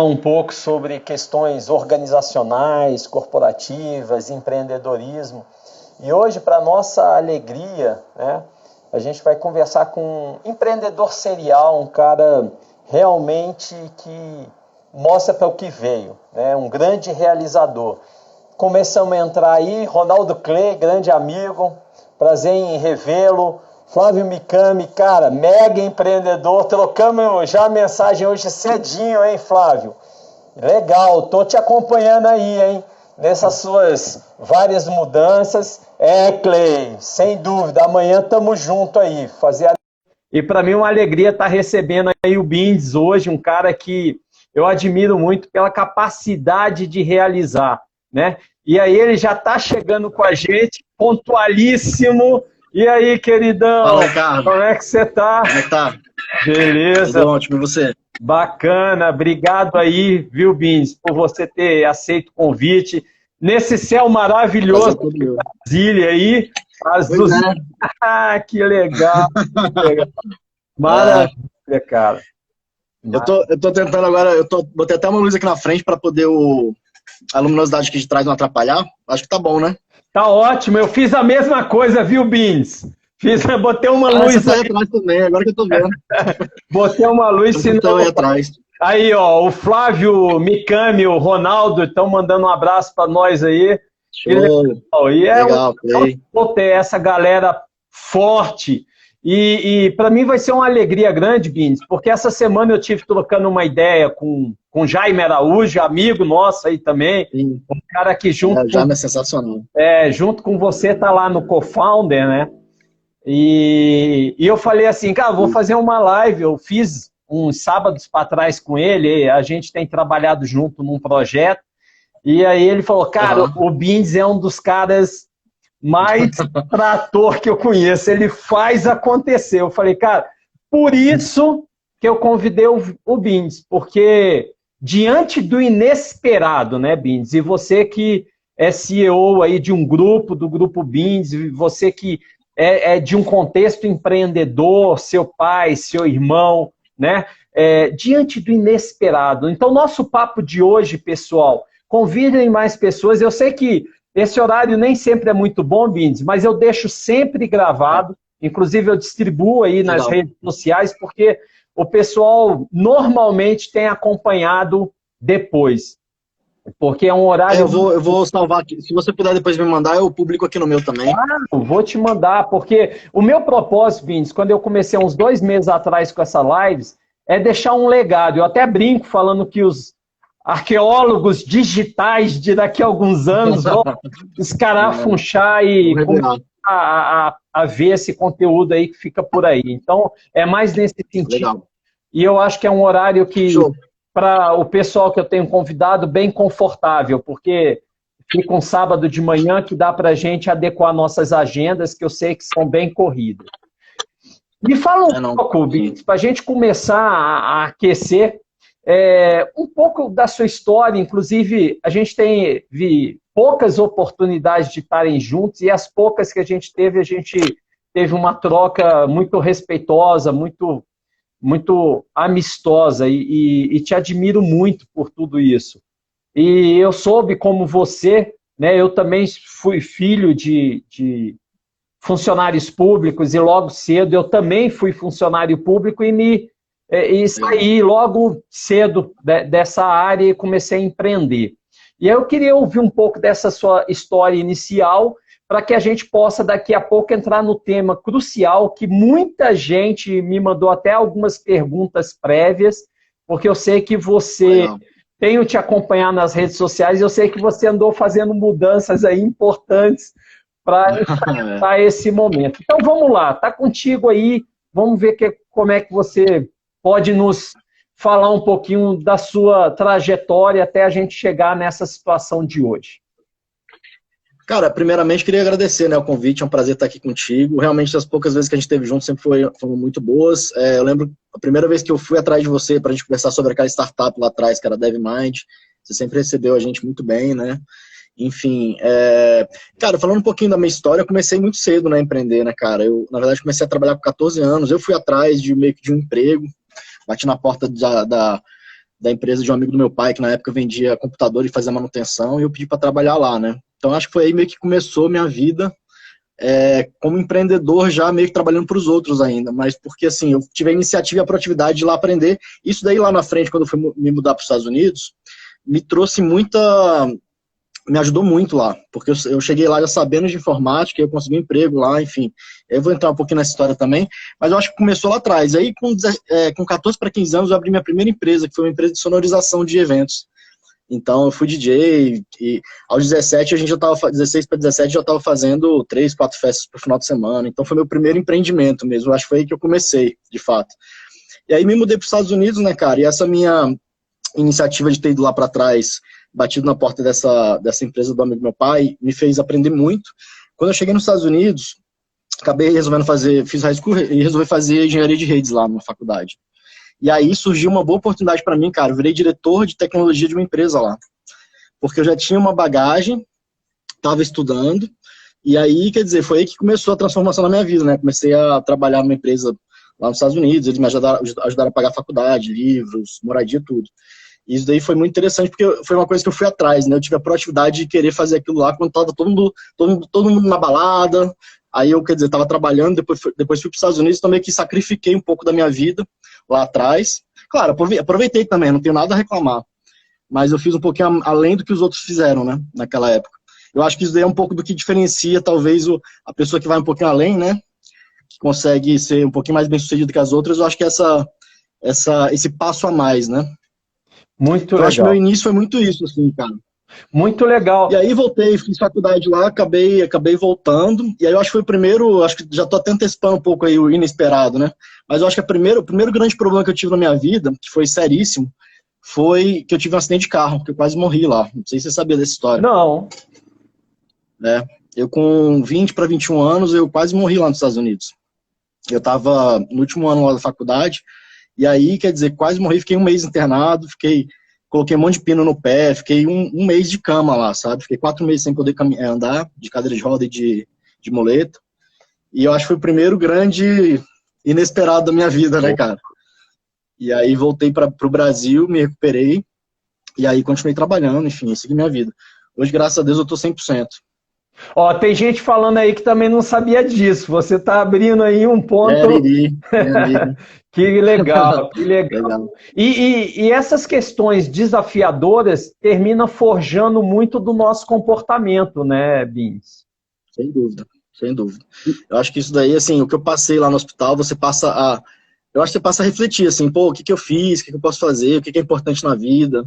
um pouco sobre questões organizacionais, corporativas, empreendedorismo. E hoje, para nossa alegria, né, a gente vai conversar com um empreendedor serial, um cara realmente que mostra para o que veio, né, um grande realizador. Começamos a entrar aí, Ronaldo Clay, grande amigo, prazer em revê-lo. Flávio Mikami, cara, mega empreendedor. Trocamos já a mensagem hoje cedinho, hein, Flávio? Legal, tô te acompanhando aí, hein? Nessas suas várias mudanças. Clay, sem dúvida, amanhã tamo junto aí. E para mim uma alegria estar recebendo aí o Bindes hoje, um cara que eu admiro muito pela capacidade de realizar, né? E aí ele já está chegando com a gente, pontualíssimo. E aí, queridão? Fala, Ricardo. Como é que você tá? Como é que tá? Beleza. Tudo ótimo, e você? Bacana, obrigado aí, viu, Bins, por você ter aceito o convite. Nesse céu maravilhoso de Brasília aí. Que legal, que legal. Maravilha, cara. Eu tô tentando agora, botei até uma luz aqui na frente para poder a luminosidade aqui de trás não atrapalhar. Acho que tá bom, né? Tá ótimo, eu fiz a mesma coisa, viu, Bins? Botei uma luz. Você tá aí atrás também, agora que eu tô vendo. Botei uma luz, senão... aí atrás. Aí, ó, o Flávio Mikami, o Ronaldo, estão mandando um abraço para nós aí. Show. E legal, ter essa galera forte. E para mim vai ser uma alegria grande, Bins, porque essa semana eu tive trocando uma ideia com Jaime Araújo, amigo nosso aí também. Sim. Um cara que junto. Jaime é sensacional. Junto com você tá lá no Co-Founder, né? E eu falei assim, cara, vou fazer uma live. Eu fiz uns sábados para trás com ele, a gente tem trabalhado junto num projeto. E aí ele falou, cara, o Bindes é um dos caras mais trator que eu conheço, ele faz acontecer. Eu falei, cara, por isso que eu convidei o Bindes, porque diante do inesperado, né, Bindes, e você que é CEO aí de um grupo, do Grupo Bindes, você que é de um contexto empreendedor, seu pai, seu irmão, né, diante do inesperado. Então, nosso papo de hoje, pessoal, convidem mais pessoas. Eu sei que esse horário nem sempre é muito bom, Bindes, mas eu deixo sempre gravado. Inclusive, eu distribuo aí nas redes sociais, porque o pessoal normalmente tem acompanhado depois. Porque é um horário... Eu vou salvar aqui. Se você puder depois me mandar, eu publico aqui no meu também. Vou te mandar, porque o meu propósito, Bindes, quando eu comecei uns 2 meses atrás com essa lives, é deixar um legado. Eu até brinco falando que os arqueólogos digitais de daqui a alguns anos vão escarafunchar e começar a ver esse conteúdo aí que fica por aí. Então, é mais nesse sentido. Legal. E eu acho que é um horário que, para o pessoal que eu tenho convidado, bem confortável, porque fica um sábado de manhã que dá para a gente adequar nossas agendas, que eu sei que são bem corridas. Me fala um pouco, Bindes, para a gente começar a aquecer, um pouco da sua história. Inclusive, a gente teve poucas oportunidades de estarem juntos, e as poucas que a gente teve uma troca muito respeitosa, muito amistosa, e te admiro muito por tudo isso. E eu soube como você, né, eu também fui filho de funcionários públicos, e logo cedo eu também fui funcionário público e saí logo cedo dessa área e comecei a empreender. E eu queria ouvir um pouco dessa sua história inicial, para que a gente possa daqui a pouco entrar no tema crucial, que muita gente me mandou até algumas perguntas prévias, porque eu sei que você... Tenho te acompanhado nas redes sociais, eu sei que você andou fazendo mudanças aí importantes para enfrentar esse momento. Então vamos lá, tá contigo aí, vamos ver como é que você pode nos falar um pouquinho da sua trajetória até a gente chegar nessa situação de hoje. Cara, primeiramente queria agradecer, né, o convite, é um prazer estar aqui contigo. Realmente, as poucas vezes que a gente esteve junto sempre foram muito boas. Eu lembro a primeira vez que eu fui atrás de você para a gente conversar sobre aquela startup lá atrás, que era a DevMind. Você sempre recebeu a gente muito bem, né? Enfim, cara, falando um pouquinho da minha história, eu comecei muito cedo, né, a empreender, né, cara? Eu, na verdade, comecei a trabalhar com 14 anos. Eu fui atrás de meio que de um emprego, bati na porta da da empresa de um amigo do meu pai, que na época vendia computador e fazia manutenção, e eu pedi para trabalhar lá, né? Então acho que foi aí meio que começou minha vida como empreendedor, já meio que trabalhando para os outros ainda, mas porque assim, eu tive a iniciativa e a proatividade de ir lá aprender. Isso daí lá na frente, quando eu fui me mudar para os Estados Unidos, me ajudou muito lá, porque eu cheguei lá já sabendo de informática, eu consegui um emprego lá, enfim. Eu vou entrar um pouquinho nessa história também, mas eu acho que começou lá atrás. Aí, com 14 para 15 anos, eu abri minha primeira empresa, que foi uma empresa de sonorização de eventos. Então, eu fui DJ, e aos 17, 16 para 17, já estava fazendo 3, 4 festas por final de semana. Então, foi meu primeiro empreendimento mesmo. Eu acho que foi aí que eu comecei, de fato. E aí, me mudei para os Estados Unidos, né, cara? E essa minha iniciativa de ter ido lá para trás, batido na porta dessa empresa do amigo do meu pai, me fez aprender muito. Quando eu cheguei nos Estados Unidos, acabei resolvendo fiz high school e resolvi fazer engenharia de redes lá na faculdade. E aí surgiu uma boa oportunidade para mim, cara. Eu virei diretor de tecnologia de uma empresa lá. Porque eu já tinha uma bagagem, estava estudando, e aí, quer dizer, foi aí que começou a transformação na minha vida, né? Comecei a trabalhar numa empresa lá nos Estados Unidos, eles me ajudaram a pagar a faculdade, livros, moradia, tudo. E isso daí foi muito interessante, porque foi uma coisa que eu fui atrás, né? Eu tive a proatividade de querer fazer aquilo lá quando tava todo mundo na balada. Aí eu, quer dizer, tava trabalhando, depois fui para os Estados Unidos, também que sacrifiquei um pouco da minha vida lá atrás. Claro, aproveitei também, não tenho nada a reclamar. Mas eu fiz um pouquinho além do que os outros fizeram, né? Naquela época. Eu acho que isso daí é um pouco do que diferencia, talvez, a pessoa que vai um pouquinho além, né? Que consegue ser um pouquinho mais bem-sucedido que as outras. Eu acho que esse passo a mais, né? Muito legal. Eu acho que meu início foi muito isso, assim, cara. Muito legal. E aí voltei, fiz faculdade lá, acabei voltando. E aí eu acho que foi o primeiro, acho que já tô até antecipando um pouco aí o inesperado, né? Mas eu acho que o primeiro grande problema que eu tive na minha vida, que foi seríssimo, foi que eu tive um acidente de carro, que eu quase morri lá. Não sei se você sabia dessa história. Não. Eu com 20 para 21 anos, eu quase morri lá nos Estados Unidos. Eu tava no último ano lá da faculdade, e aí, quer dizer, quase morri, fiquei um mês internado, coloquei um monte de pino no pé, fiquei um mês de cama lá, sabe? Fiquei 4 meses sem poder andar, de cadeira de roda e de muleta. E eu acho que foi o primeiro grande inesperado da minha vida, né, cara? E aí voltei para o Brasil, me recuperei, e aí continuei trabalhando, enfim, segui minha vida. Hoje, graças a Deus, eu tô 100%. Ó, tem gente falando aí que também não sabia disso. Você está abrindo aí um ponto. Que legal, que legal. E essas questões desafiadoras terminam forjando muito do nosso comportamento, né, Bins? Sem dúvida, sem dúvida. Eu acho que isso daí, assim, o que eu passei lá no hospital, eu acho que você passa a refletir, assim, pô, o que eu fiz, o que eu posso fazer, o que é importante na vida,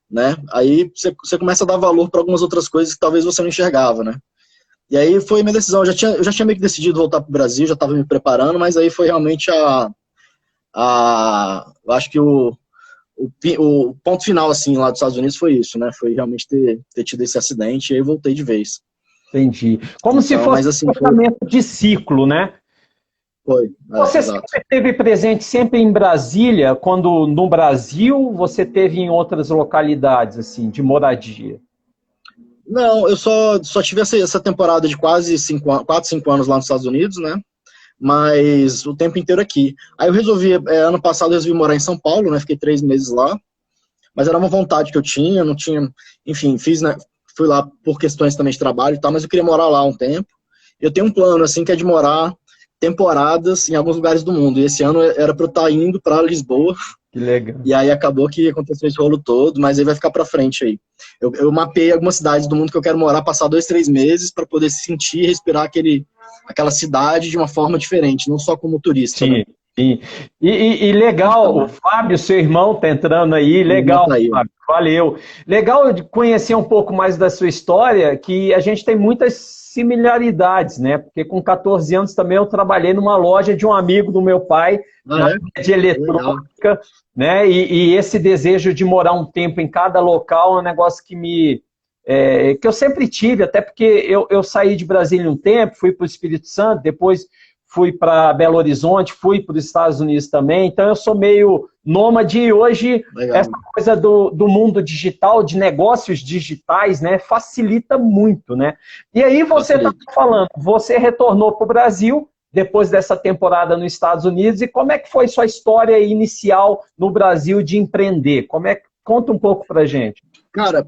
né? Aí você começa a dar valor para algumas outras coisas que talvez você não enxergava, né? E aí foi minha decisão. Eu já tinha meio que decidido voltar para o Brasil, já estava me preparando, mas aí foi realmente eu acho que o ponto final, assim, lá dos Estados Unidos foi isso, né? Foi realmente ter tido esse acidente, e aí eu voltei de vez. Entendi. Como então, se fosse assim, um tratamento de ciclo, né? Foi. Você sempre esteve presente sempre em Brasília, quando no Brasil você teve em outras localidades, assim, de moradia? Não, eu só tive essa temporada de quase 4, 5 anos lá nos Estados Unidos, né? Mas o tempo inteiro aqui. Aí eu resolvi, ano passado eu resolvi morar em São Paulo, né? Fiquei 3 meses lá. Mas era uma vontade que eu tinha, não tinha... Enfim, né? Fui lá por questões também de trabalho e tal, mas eu queria morar lá um tempo. Eu tenho um plano, assim, que é de morar temporadas em alguns lugares do mundo. E esse ano era para eu estar indo para Lisboa. Que legal. E aí acabou que aconteceu esse rolo todo, mas aí vai ficar para frente aí. Eu mapeei algumas cidades do mundo que eu quero morar, passar 2, 3 meses para poder sentir e respirar aquela cidade de uma forma diferente, não só como turista. Sim, né? sim. E legal, o Fábio, seu irmão, tá entrando aí, legal, tá aí, Fábio, valeu. Legal de conhecer um pouco mais da sua história, que a gente tem muitas similaridades, né? Porque com 14 anos também eu trabalhei numa loja de um amigo do meu pai, de eletrônica, né? E esse desejo de morar um tempo em cada local é um negócio que que eu sempre tive, até porque eu saí de Brasília um tempo, fui para o Espírito Santo, depois fui para Belo Horizonte, fui para os Estados Unidos também, então eu sou meio nômade e hoje essa coisa do mundo digital, de negócios digitais, né, facilita muito, né? E aí você está falando, você retornou para o Brasil depois dessa temporada nos Estados Unidos, e como é que foi sua história inicial no Brasil de empreender? Conta um pouco pra gente. Cara,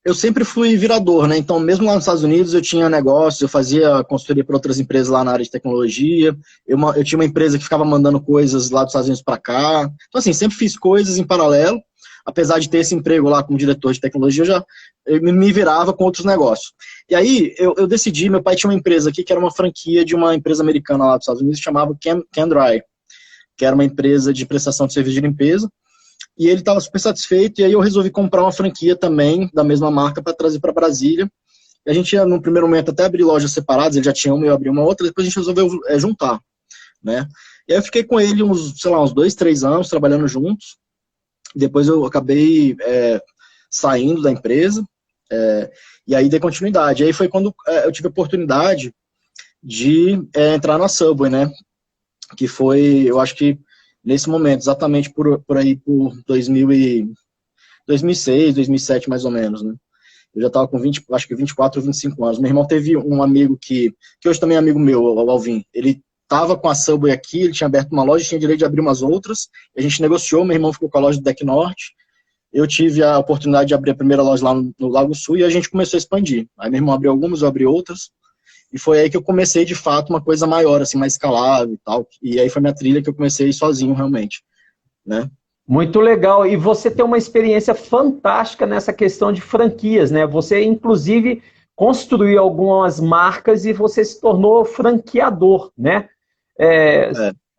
eu sempre fui virador, né? Então, mesmo lá nos Estados Unidos, eu tinha negócio, eu fazia consultoria para outras empresas lá na área de tecnologia. Eu tinha uma empresa que ficava mandando coisas lá dos Estados Unidos para cá. Então, assim, sempre fiz coisas em paralelo. Apesar de ter esse emprego lá como diretor de tecnologia, eu me virava com outros negócios. E aí, eu decidi, meu pai tinha uma empresa aqui, que era uma franquia de uma empresa americana lá dos Estados Unidos, chamava Can-Dry, que era uma empresa de prestação de serviço de limpeza. E ele estava super satisfeito, e aí eu resolvi comprar uma franquia também, da mesma marca, para trazer para Brasília. E a gente ia, no primeiro momento, até abrir lojas separadas, ele já tinha uma e eu abri uma outra, depois a gente resolveu juntar, né? E aí eu fiquei com ele uns 2, 3 anos, trabalhando juntos. Depois eu acabei saindo da empresa, e aí dei continuidade. Aí foi quando eu tive a oportunidade de entrar na Subway, né? Que foi, eu acho que, nesse momento, exatamente por 2006, 2007, mais ou menos, né? Eu já estava com 24 ou 25 anos. Meu irmão teve um amigo que hoje também é amigo meu, o Alvin. Ele estava com a Subway aqui, ele tinha aberto uma loja, tinha direito de abrir umas outras. A gente negociou, meu irmão ficou com a loja do Deck Norte. Eu tive a oportunidade de abrir a primeira loja lá no Lago Sul e a gente começou a expandir. Aí meu irmão abriu algumas, eu abri outras. E foi aí que eu comecei, de fato, uma coisa maior, assim, mais escalável e tal. E aí foi minha trilha que eu comecei sozinho, realmente, né? Muito legal. E você tem uma experiência fantástica nessa questão de franquias, né? Você, inclusive, construiu algumas marcas e você se tornou franqueador, né?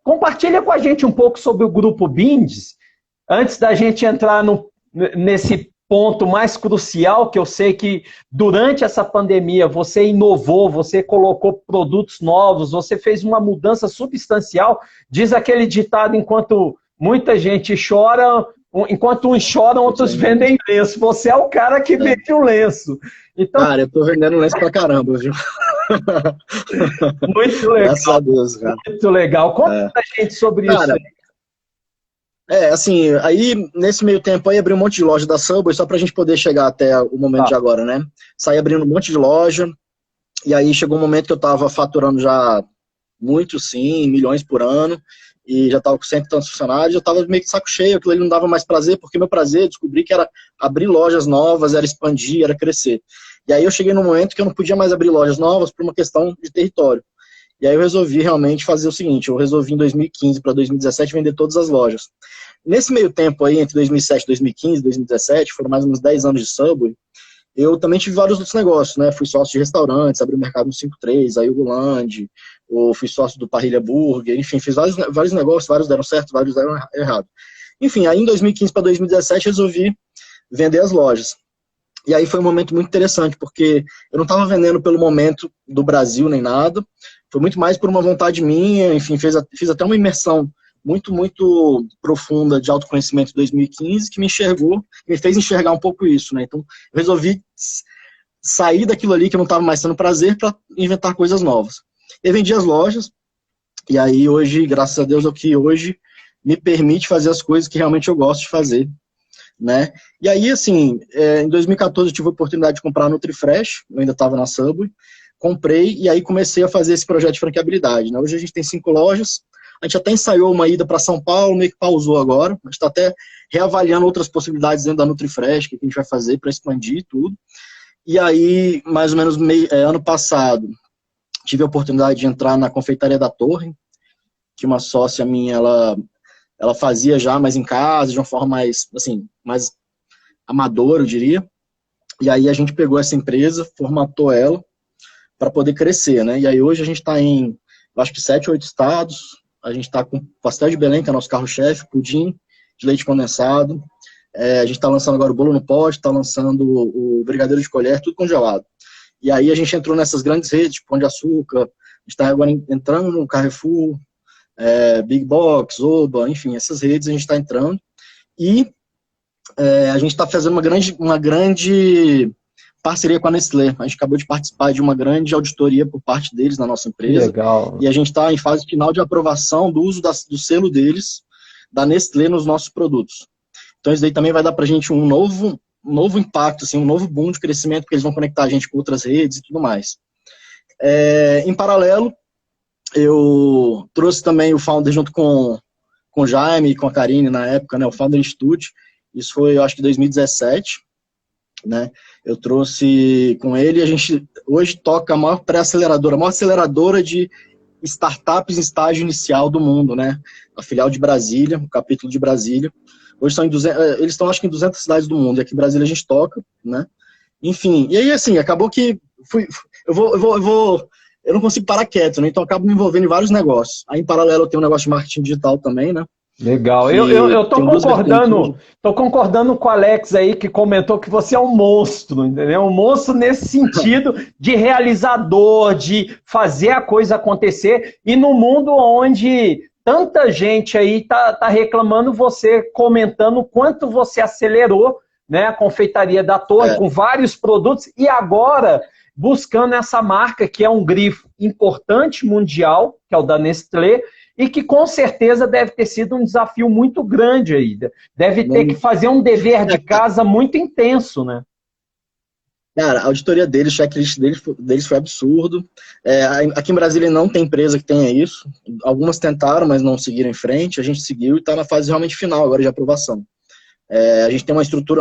Compartilha com a gente um pouco sobre o Grupo Bindes, antes da gente entrar nesse ponto mais crucial, que eu sei que durante essa pandemia você inovou, você colocou produtos novos, você fez uma mudança substancial. Diz aquele ditado, enquanto muita gente chora, enquanto uns choram, outros vendem lenço. Você é o cara que vende o lenço. Então, cara, eu tô vendendo lenço pra caramba, viu? Muito legal. Graças a Deus, cara. Muito legal. Conta pra gente sobre isso aí. Assim, aí nesse meio tempo aí abri um monte de loja da Subway, só pra gente poder chegar até o momento de agora, né? Saí abrindo um monte de loja, e aí chegou um momento que eu tava faturando já muito, sim, milhões por ano, e já tava com 100 e tantos funcionários, eu tava meio que saco cheio, aquilo ali não dava mais prazer, porque meu prazer, descobri que era abrir lojas novas, era expandir, era crescer. E aí eu cheguei num momento que eu não podia mais abrir lojas novas por uma questão de território. E aí eu resolvi realmente fazer o seguinte, eu resolvi em 2015 para 2017 vender todas as lojas. Nesse meio tempo aí, entre 2007, 2015, 2017, foram mais ou menos 10 anos de Subway, eu também tive vários outros negócios, né? Fui sócio de restaurantes, abri o mercado no 53, aí o Goland, fui sócio do Parrilha Burger, enfim, fiz vários negócios, vários deram certo, vários deram errado. Enfim, aí em 2015 para 2017 resolvi vender as lojas. E aí foi um momento muito interessante, porque eu não estava vendendo pelo momento do Brasil nem nada, foi muito mais por uma vontade minha, enfim, fiz até uma imersão muito, muito profunda de autoconhecimento em 2015, que me fez enxergar um pouco isso, né? Então, eu resolvi sair daquilo ali que eu não estava mais tendo prazer para inventar coisas novas. Eu vendi as lojas, e aí hoje, graças a Deus, é o que hoje me permite fazer as coisas que realmente eu gosto de fazer, né? E aí, assim, em 2014 eu tive a oportunidade de comprar a NutriFresh, eu ainda estava na Subway, comprei e aí comecei a fazer esse projeto de franqueabilidade, né? Hoje a gente tem 5 lojas, a gente até ensaiou uma ida para São Paulo, meio que pausou agora, a gente está até reavaliando outras possibilidades dentro da NutriFresh, que a gente vai fazer para expandir tudo. E aí, mais ou menos ano passado, tive a oportunidade de entrar na Confeitaria da Torre, que uma sócia minha, ela fazia já, mas em casa, de uma forma mais, assim, mais amadora, eu diria. E aí a gente pegou essa empresa, formatou ela para poder crescer, né? E aí hoje a gente está em, acho que 7 ou 8 estados, a gente está com pastel de Belém, que é nosso carro-chefe, pudim de leite condensado, a gente está lançando agora o bolo no pote, está lançando o brigadeiro de colher, tudo congelado. E aí a gente entrou nessas grandes redes, tipo Pão de Açúcar, a gente está agora entrando no Carrefour, Big Box, Oba, enfim, essas redes a gente está entrando. E a gente está fazendo uma grande parceria com a Nestlé. A gente acabou de participar de uma grande auditoria por parte deles na nossa empresa. Legal. E a gente está em fase final de aprovação do uso do selo deles, da Nestlé, nos nossos produtos. Então isso daí também vai dar para a gente um novo impacto, assim, um novo boom de crescimento, porque eles vão conectar a gente com outras redes e tudo mais. Em paralelo, eu trouxe também o Founder junto com o Jaime e com a Karine na época, né, o Founder Institute. Isso foi, eu acho que 2017, né? Eu trouxe com ele, a gente hoje toca a maior pré-aceleradora, a maior aceleradora de startups em estágio inicial do mundo, né? A filial de Brasília, o capítulo de Brasília. Hoje estão eles estão acho que em 200 cidades do mundo, e aqui em Brasília a gente toca, né? Enfim, e aí assim, acabou que eu não consigo parar quieto, né? Então eu acabo me envolvendo em vários negócios. Aí em paralelo eu tenho um negócio de marketing digital também, né? Legal. Eu tô concordando com o Alex aí, que comentou que você é um monstro, entendeu? Um monstro nesse sentido de realizador, de fazer a coisa acontecer, e no mundo onde tanta gente aí tá reclamando, você comentando o quanto você acelerou, né, a confeitaria da Torre, com vários produtos, e agora buscando essa marca que é um grifo importante mundial, que é o da Nestlé, e que com certeza deve ter sido um desafio muito grande aí. Deve ter que fazer um dever de casa muito intenso, né? Cara, a auditoria deles, o checklist deles foi absurdo. Aqui em Brasília não tem empresa que tenha isso. Algumas tentaram, mas não seguiram em frente. A gente seguiu e está na fase realmente final agora de aprovação. A gente tem uma estrutura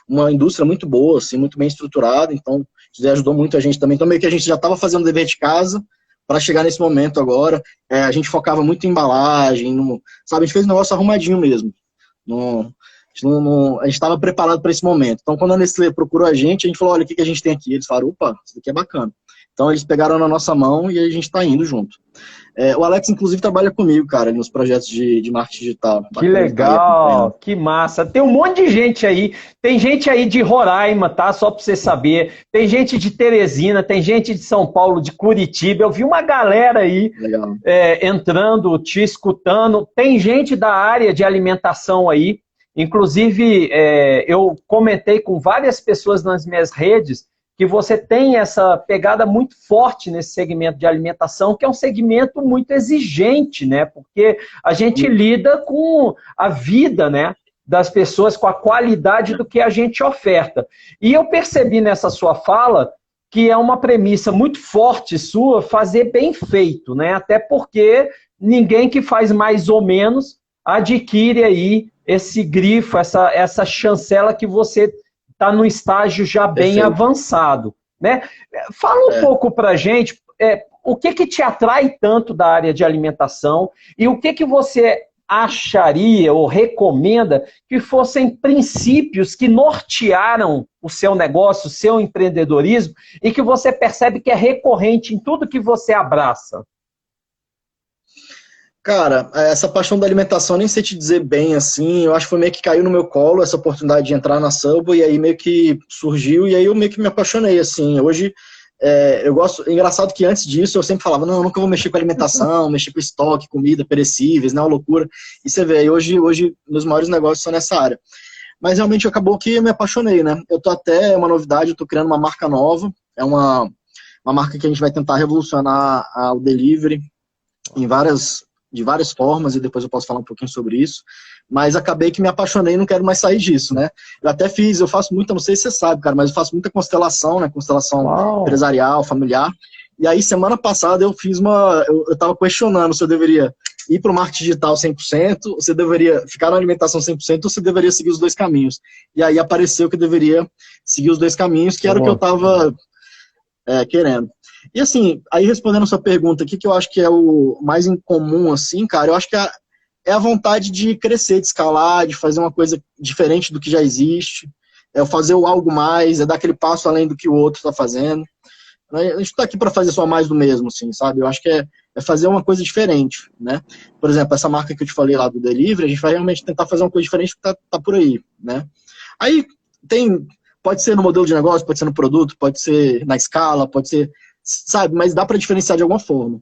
uma indústria muito boa, assim, muito bem estruturada, então isso ajudou muito a gente também. Então meio que a gente já estava fazendo o dever de casa para chegar nesse momento agora. A gente focava muito em embalagem, sabe? A gente fez um negócio arrumadinho mesmo. A gente estava preparado para esse momento. Então, quando a Nestlé procurou a gente falou, olha, o que a gente tem aqui? Eles falaram, opa, isso daqui é bacana. Então, eles pegaram na nossa mão e a gente está indo junto. O Alex, inclusive, trabalha comigo, cara, nos projetos de marketing digital. Que legal, que massa. Tem um monte de gente aí. Tem gente aí de Roraima, tá? Só para você saber. Tem gente de Teresina, tem gente de São Paulo, de Curitiba. Eu vi uma galera aí entrando, te escutando. Tem gente da área de alimentação aí. Inclusive, eu comentei com várias pessoas nas minhas redes que você tem essa pegada muito forte nesse segmento de alimentação, que é um segmento muito exigente, né? Porque a gente lida com a vida, né, das pessoas, com a qualidade do que a gente oferta. E eu percebi nessa sua fala que é uma premissa muito forte sua fazer bem feito, né? Até porque ninguém que faz mais ou menos adquire aí esse grifo, essa chancela que você está no estágio já bem avançado, né? Fala um pouco para a gente o que te atrai tanto da área de alimentação e o que você acharia ou recomenda que fossem princípios que nortearam o seu negócio, o seu empreendedorismo e que você percebe que é recorrente em tudo que você abraça. Cara, essa paixão da alimentação, nem sei te dizer bem assim, eu acho que foi meio que caiu no meu colo essa oportunidade de entrar na Subway, e aí meio que surgiu, e aí eu meio que me apaixonei, assim, hoje eu gosto, engraçado que antes disso eu sempre falava, não, eu nunca vou mexer com alimentação, mexer com estoque, comida, perecíveis, né, uma loucura, e você vê, hoje meus maiores negócios são nessa área, mas realmente acabou que eu me apaixonei, né, eu tô até, uma novidade, eu tô criando uma marca nova, é uma marca que a gente vai tentar revolucionar o delivery de várias formas, e depois eu posso falar um pouquinho sobre isso, mas acabei que me apaixonei e não quero mais sair disso, né? Eu faço muita, não sei se você sabe, cara, mas eu faço muita constelação, né? Constelação empresarial, familiar, e aí semana passada eu fiz eu tava questionando se eu deveria ir para o marketing digital 100%, se eu deveria ficar na alimentação 100%, ou se eu deveria seguir os dois caminhos. E aí apareceu que eu deveria seguir os dois caminhos, que era o que eu tava querendo. E assim, aí respondendo a sua pergunta, o que eu acho que é o mais incomum, assim, cara, eu acho que é a vontade de crescer, de escalar, de fazer uma coisa diferente do que já existe, fazer algo mais, dar aquele passo além do que o outro está fazendo. A gente está aqui para fazer só mais do mesmo, assim, sabe? Eu acho que é fazer uma coisa diferente, né? Por exemplo, essa marca que eu te falei lá do delivery, a gente vai realmente tentar fazer uma coisa diferente que tá por aí, né? Aí pode ser no modelo de negócio, pode ser no produto, pode ser na escala, pode ser, sabe, mas dá para diferenciar de alguma forma.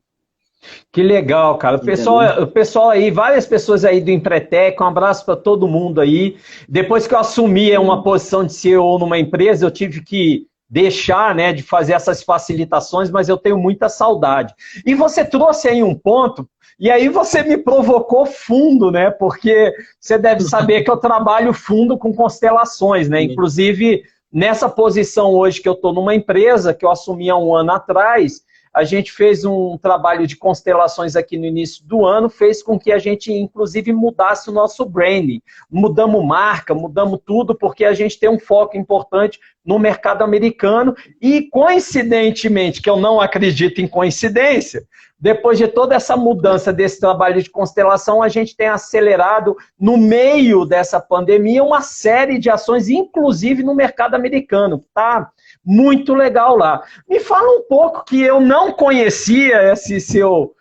Que legal, cara. O pessoal aí, várias pessoas aí do Empretec, um abraço para todo mundo aí. Depois que eu assumi uma posição de CEO numa empresa, eu tive que deixar, né, de fazer essas facilitações, mas eu tenho muita saudade. E você trouxe aí um ponto, e aí você me provocou fundo, né, porque você deve saber que eu trabalho fundo com constelações, né, inclusive nessa posição hoje que eu estou numa empresa que eu assumi há um ano atrás, a gente fez um trabalho de constelações aqui no início do ano, fez com que a gente, inclusive, mudasse o nosso branding. Mudamos marca, mudamos tudo, porque a gente tem um foco importante no mercado americano e, coincidentemente, que eu não acredito em coincidência, depois de toda essa mudança desse trabalho de constelação, a gente tem acelerado, no meio dessa pandemia, uma série de ações, inclusive no mercado americano. Tá muito legal lá. Me fala um pouco, que eu não conhecia esse seu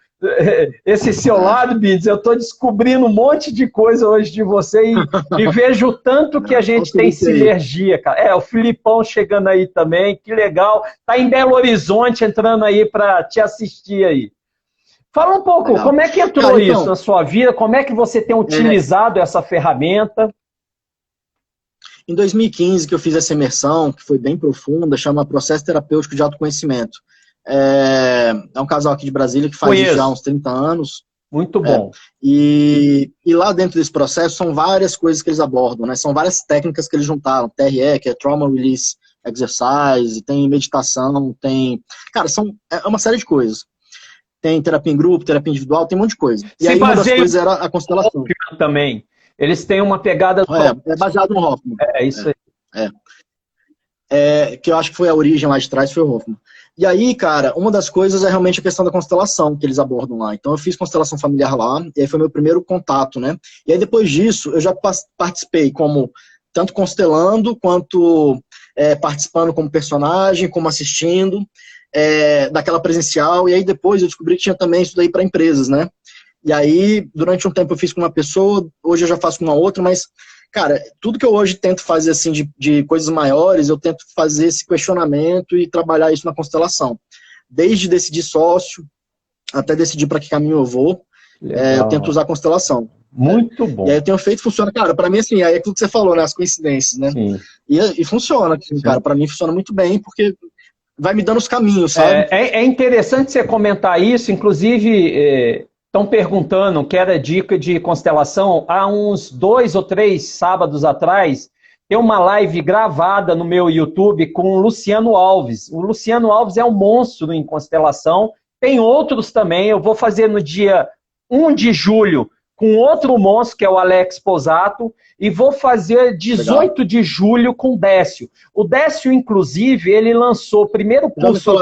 lado, Bindes. Eu estou descobrindo um monte de coisa hoje de você e vejo o tanto que a gente tem sinergia, cara. O Filipão chegando aí também, que legal. Tá em Belo Horizonte, entrando aí para te assistir aí. Fala um pouco, legal. Como é que entrou, cara, então, isso na sua vida? Como é que você tem utilizado essa ferramenta? Em 2015, que eu fiz essa imersão, que foi bem profunda, chama Processo Terapêutico de Autoconhecimento. É um casal aqui de Brasília que faz isso já há uns 30 anos. Muito bom. E lá dentro desse processo são várias coisas que eles abordam, né? São várias técnicas que eles juntaram. TRE, que é Trauma Release Exercise, tem meditação, tem... Cara, é uma série de coisas. Tem terapia em grupo, terapia individual, tem um monte de coisa. E aí uma das coisas era a constelação. Também. Eles têm uma pegada... É baseado no Hoffman. Isso aí. Que eu acho que foi a origem lá de trás, foi o Hoffman. E aí, cara, uma das coisas é realmente a questão da constelação que eles abordam lá. Então eu fiz constelação familiar lá, e aí foi meu primeiro contato, né? E aí depois disso, eu já participei como tanto constelando, quanto participando como personagem, como assistindo, daquela presencial, e aí depois eu descobri que tinha também isso daí para empresas, né? E aí, durante um tempo eu fiz com uma pessoa, hoje eu já faço com uma outra, mas, cara, tudo que eu hoje tento fazer, assim, de coisas maiores, eu tento fazer esse questionamento e trabalhar isso na constelação. Desde decidir sócio, até decidir para que caminho eu vou, eu tento usar a constelação. Muito bom. E aí eu tenho feito, funciona. Cara, para mim, assim, aí é aquilo que você falou, né, as coincidências, né? Sim. E funciona, assim, cara, para mim funciona muito bem, porque vai me dando os caminhos, sabe? É interessante você comentar isso, inclusive... Estão perguntando, quero dica de constelação. Há uns 2 ou 3 sábados atrás, tem uma live gravada no meu YouTube com o Luciano Alves. O Luciano Alves é um monstro em constelação. Tem outros também. Eu vou fazer no dia 1 de julho com outro monstro, que é o Alex Posato, e vou fazer 18 Legal. De julho com o Décio. O Décio, inclusive, ele lançou o primeiro curso...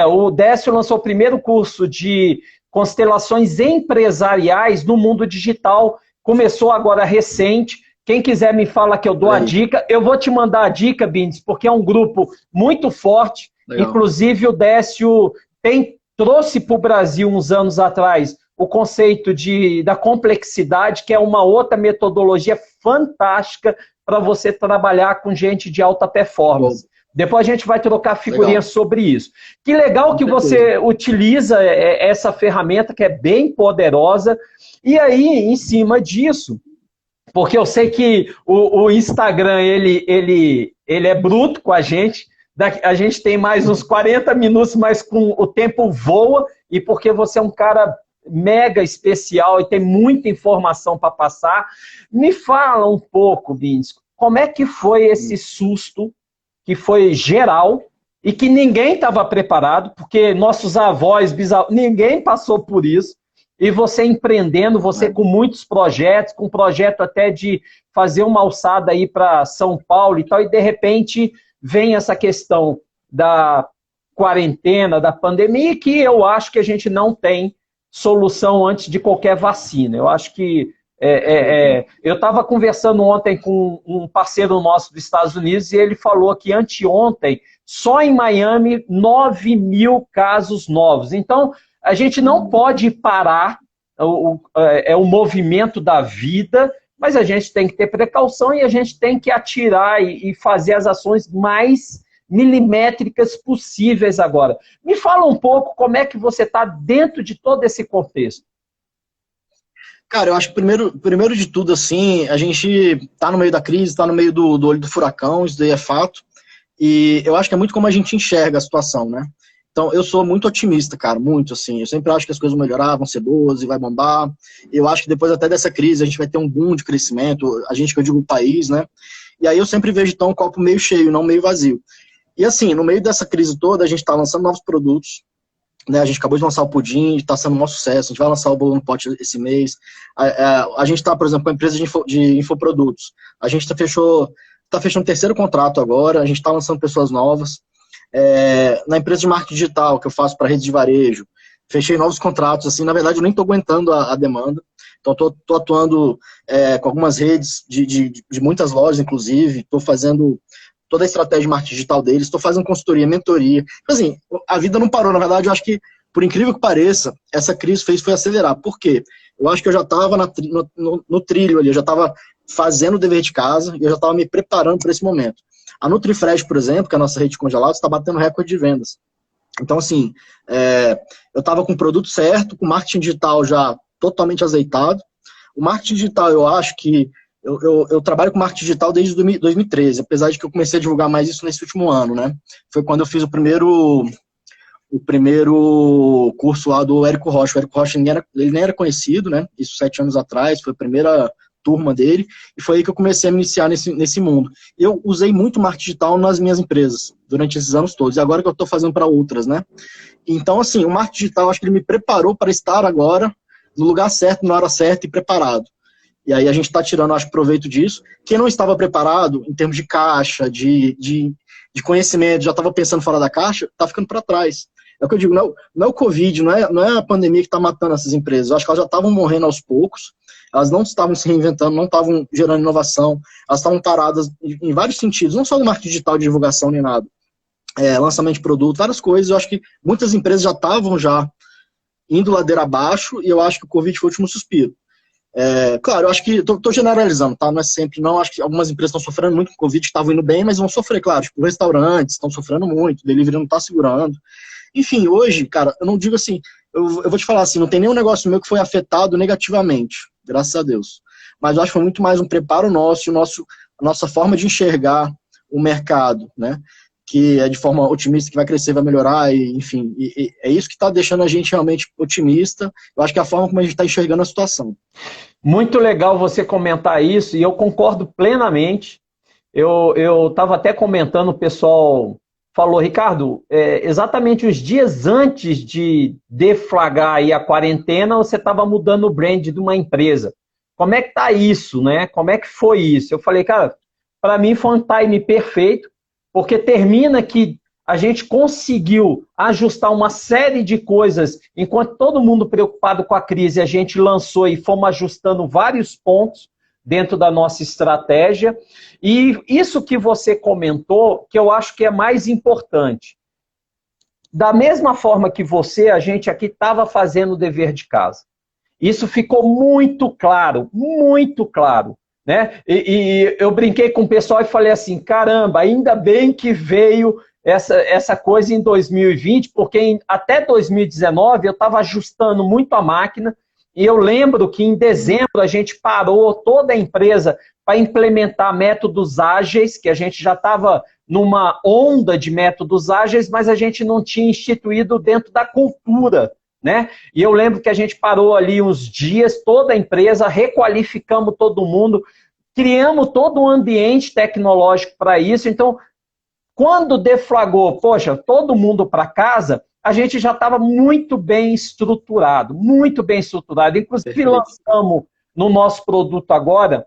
o Décio lançou o primeiro curso de constelações empresariais no mundo digital. Começou agora recente. Quem quiser me fala que eu dou a dica. Eu vou te mandar a dica, Bindes, porque é um grupo muito forte. Legal. Inclusive o Décio trouxe para o Brasil uns anos atrás o conceito da complexidade, que é uma outra metodologia fantástica para você trabalhar com gente de alta performance. Depois a gente vai trocar figurinhas sobre isso. Que legal que você utiliza essa ferramenta, que é bem poderosa. E aí, em cima disso, porque eu sei que o Instagram, ele é bruto com a gente. A gente tem mais uns 40 minutos, mas o tempo voa. E porque você é um cara mega especial e tem muita informação para passar, me fala um pouco, Bindes, como é que foi esse susto que foi geral e que ninguém estava preparado, porque nossos avós, bisavós, ninguém passou por isso, e você empreendendo, você com muitos projetos, com projeto até de fazer uma alçada aí para São Paulo e tal, e de repente vem essa questão da quarentena, da pandemia, que eu acho que a gente não tem solução antes de qualquer vacina. Eu acho que eu estava conversando ontem com um parceiro nosso dos Estados Unidos e ele falou que anteontem, só em Miami, 9.000 casos novos. Então, a gente não pode parar o movimento da vida, mas a gente tem que ter precaução e a gente tem que atirar e fazer as ações mais milimétricas possíveis agora. Me fala um pouco como é que você está dentro de todo esse contexto. Cara, eu acho que primeiro de tudo, assim, a gente tá no meio da crise, tá no meio do olho do furacão, isso daí é fato, e eu acho que é muito como a gente enxerga a situação, né? Então, eu sou muito otimista, cara, muito, assim, eu sempre acho que as coisas vão melhorar, vão ser boas e vai bombar. Eu acho que depois até dessa crise a gente vai ter um boom de crescimento, a gente que eu digo o país, né? E aí eu sempre vejo, então, um copo meio cheio, não meio vazio. E assim, no meio dessa crise toda, a gente tá lançando novos produtos, né? A gente acabou de lançar o pudim, está sendo um maior sucesso. A gente vai lançar o bolo no pote esse mês. A gente está, por exemplo, com a empresa de infoprodutos. A gente está fechando o terceiro contrato agora. A gente está lançando pessoas novas. Na empresa de marketing digital que eu faço para redes de varejo, fechei novos contratos. Assim, na verdade, eu nem estou aguentando a demanda. Então, estou atuando com algumas redes de muitas lojas, inclusive. Estou fazendo toda a estratégia de marketing digital deles, estou fazendo consultoria, mentoria. Assim, a vida não parou, na verdade, eu acho que, por incrível que pareça, essa crise foi acelerar. Por quê? Eu acho que eu já estava no trilho ali, eu já estava fazendo o dever de casa e eu já estava me preparando para esse momento. A NutriFresh, por exemplo, que é a nossa rede de congelados, está batendo recorde de vendas. Então, assim, eu estava com o produto certo, com o marketing digital já totalmente azeitado. O marketing digital, eu acho que eu trabalho com marketing digital desde 2013, apesar de que eu comecei a divulgar mais isso nesse último ano, né? Foi quando eu fiz o primeiro curso lá do Érico Rocha. O Érico Rocha ele nem era conhecido, né? Isso 7 anos atrás, foi a primeira turma dele, e foi aí que eu comecei a me iniciar nesse mundo. Eu usei muito marketing digital nas minhas empresas, durante esses anos todos, e agora que eu estou fazendo para outras, né? Então, assim, o marketing digital, acho que ele me preparou para estar agora no lugar certo, na hora certa e preparado. E aí a gente está tirando, acho, proveito disso. Quem não estava preparado, em termos de caixa, de conhecimento, já estava pensando fora da caixa, está ficando para trás. É o que eu digo, não é o Covid, não é a pandemia que está matando essas empresas. Eu acho que elas já estavam morrendo aos poucos, elas não estavam se reinventando, não estavam gerando inovação, elas estavam paradas em vários sentidos, não só no marketing digital de divulgação nem nada. Lançamento de produto, várias coisas. Eu acho que muitas empresas já estavam indo ladeira abaixo, e eu acho que o Covid foi o último suspiro. Claro, eu acho que, estou generalizando, tá? Não é sempre, não, acho que algumas empresas estão sofrendo muito com o Covid, estavam indo bem, mas vão sofrer, claro, tipo, restaurantes estão sofrendo muito, o delivery não está segurando. Enfim, hoje, cara, eu não digo assim, eu vou te falar assim, não tem nenhum negócio meu que foi afetado negativamente, graças a Deus. Mas eu acho que foi muito mais um preparo nosso, a nossa forma de enxergar o mercado, né? Que é de forma otimista, que vai crescer, vai melhorar, e, enfim, é isso que está deixando a gente realmente otimista. Eu acho que é a forma como a gente está enxergando a situação. Muito legal você comentar isso, e eu concordo plenamente. Eu estava até comentando, o pessoal falou, Ricardo, exatamente os dias antes de deflagrar aí a quarentena, você estava mudando o brand de uma empresa. Como é que está isso, né? Como é que foi isso? Eu falei, cara, para mim foi um time perfeito, porque termina que a gente conseguiu ajustar uma série de coisas, enquanto todo mundo preocupado com a crise, a gente lançou e fomos ajustando vários pontos dentro da nossa estratégia. E isso que você comentou, que eu acho que é mais importante. Da mesma forma que você, a gente aqui estava fazendo o dever de casa. Isso ficou muito claro, né? E eu brinquei com o pessoal e falei assim, caramba, ainda bem que veio essa coisa em 2020, porque até 2019 eu estava ajustando muito a máquina, e eu lembro que em dezembro a gente parou toda a empresa para implementar métodos ágeis, que a gente já estava numa onda de métodos ágeis, mas a gente não tinha instituído dentro da cultura, né? E eu lembro que a gente parou ali uns dias, toda a empresa, requalificamos todo mundo, criamos todo um ambiente tecnológico para isso. Então, quando deflagrou, poxa, todo mundo para casa, a gente já estava muito bem estruturado, muito bem estruturado. Inclusive, perfeito, lançamos no nosso produto agora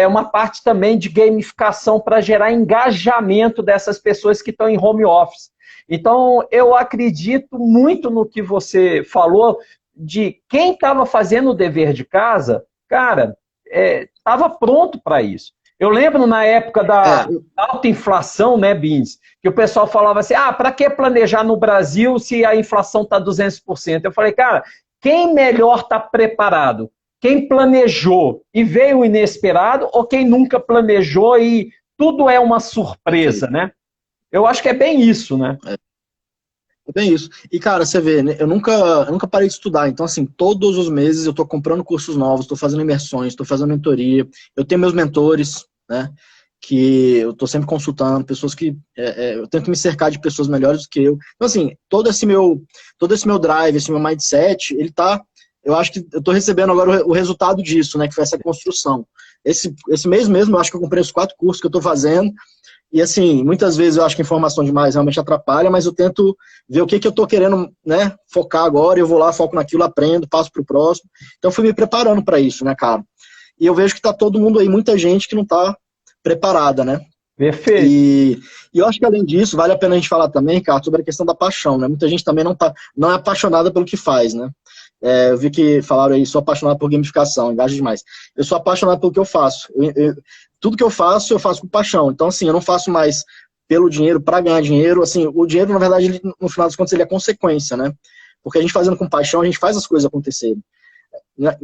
uma parte também de gamificação para gerar engajamento dessas pessoas que estão em home office. Então, eu acredito muito no que você falou de quem estava fazendo o dever de casa, cara, estava pronto para isso. Eu lembro na época da alta inflação, né, Bins, que o pessoal falava assim, para que planejar no Brasil se a inflação está 200%? Eu falei, cara, quem melhor está preparado? Quem planejou e veio inesperado ou quem nunca planejou e tudo é uma surpresa, né? Eu acho que é bem isso, né? É bem isso. E, cara, você vê, né, eu nunca parei de estudar. Então, assim, todos os meses eu estou comprando cursos novos, estou fazendo imersões, estou fazendo mentoria. Eu tenho meus mentores, né, que eu estou sempre consultando, pessoas que... eu tento me cercar de pessoas melhores do que eu. Então, assim, todo esse meu drive, esse meu mindset, ele tá... Eu acho que eu estou recebendo agora o resultado disso, né, que foi essa construção. Esse mês mesmo, eu acho que eu comprei os 4 cursos que eu estou fazendo. E assim, muitas vezes eu acho que informação demais realmente atrapalha, mas eu tento ver o que eu tô querendo, né, focar agora, eu vou lá, foco naquilo, aprendo, passo pro próximo. Então, eu fui me preparando para isso, né, cara? E eu vejo que tá todo mundo aí, muita gente que não tá preparada, né? Perfeito. E eu acho que além disso, vale a pena a gente falar também, cara, sobre a questão da paixão, né? Muita gente também não é apaixonada pelo que faz, né? Eu vi que falaram aí, sou apaixonado por gamificação, engaja demais. Eu sou apaixonado pelo que eu faço. Tudo que eu faço com paixão. Então, assim, eu não faço mais pelo dinheiro, para ganhar dinheiro. Assim, o dinheiro, na verdade, no final das contas, ele é consequência, né? Porque a gente fazendo com paixão, a gente faz as coisas acontecerem.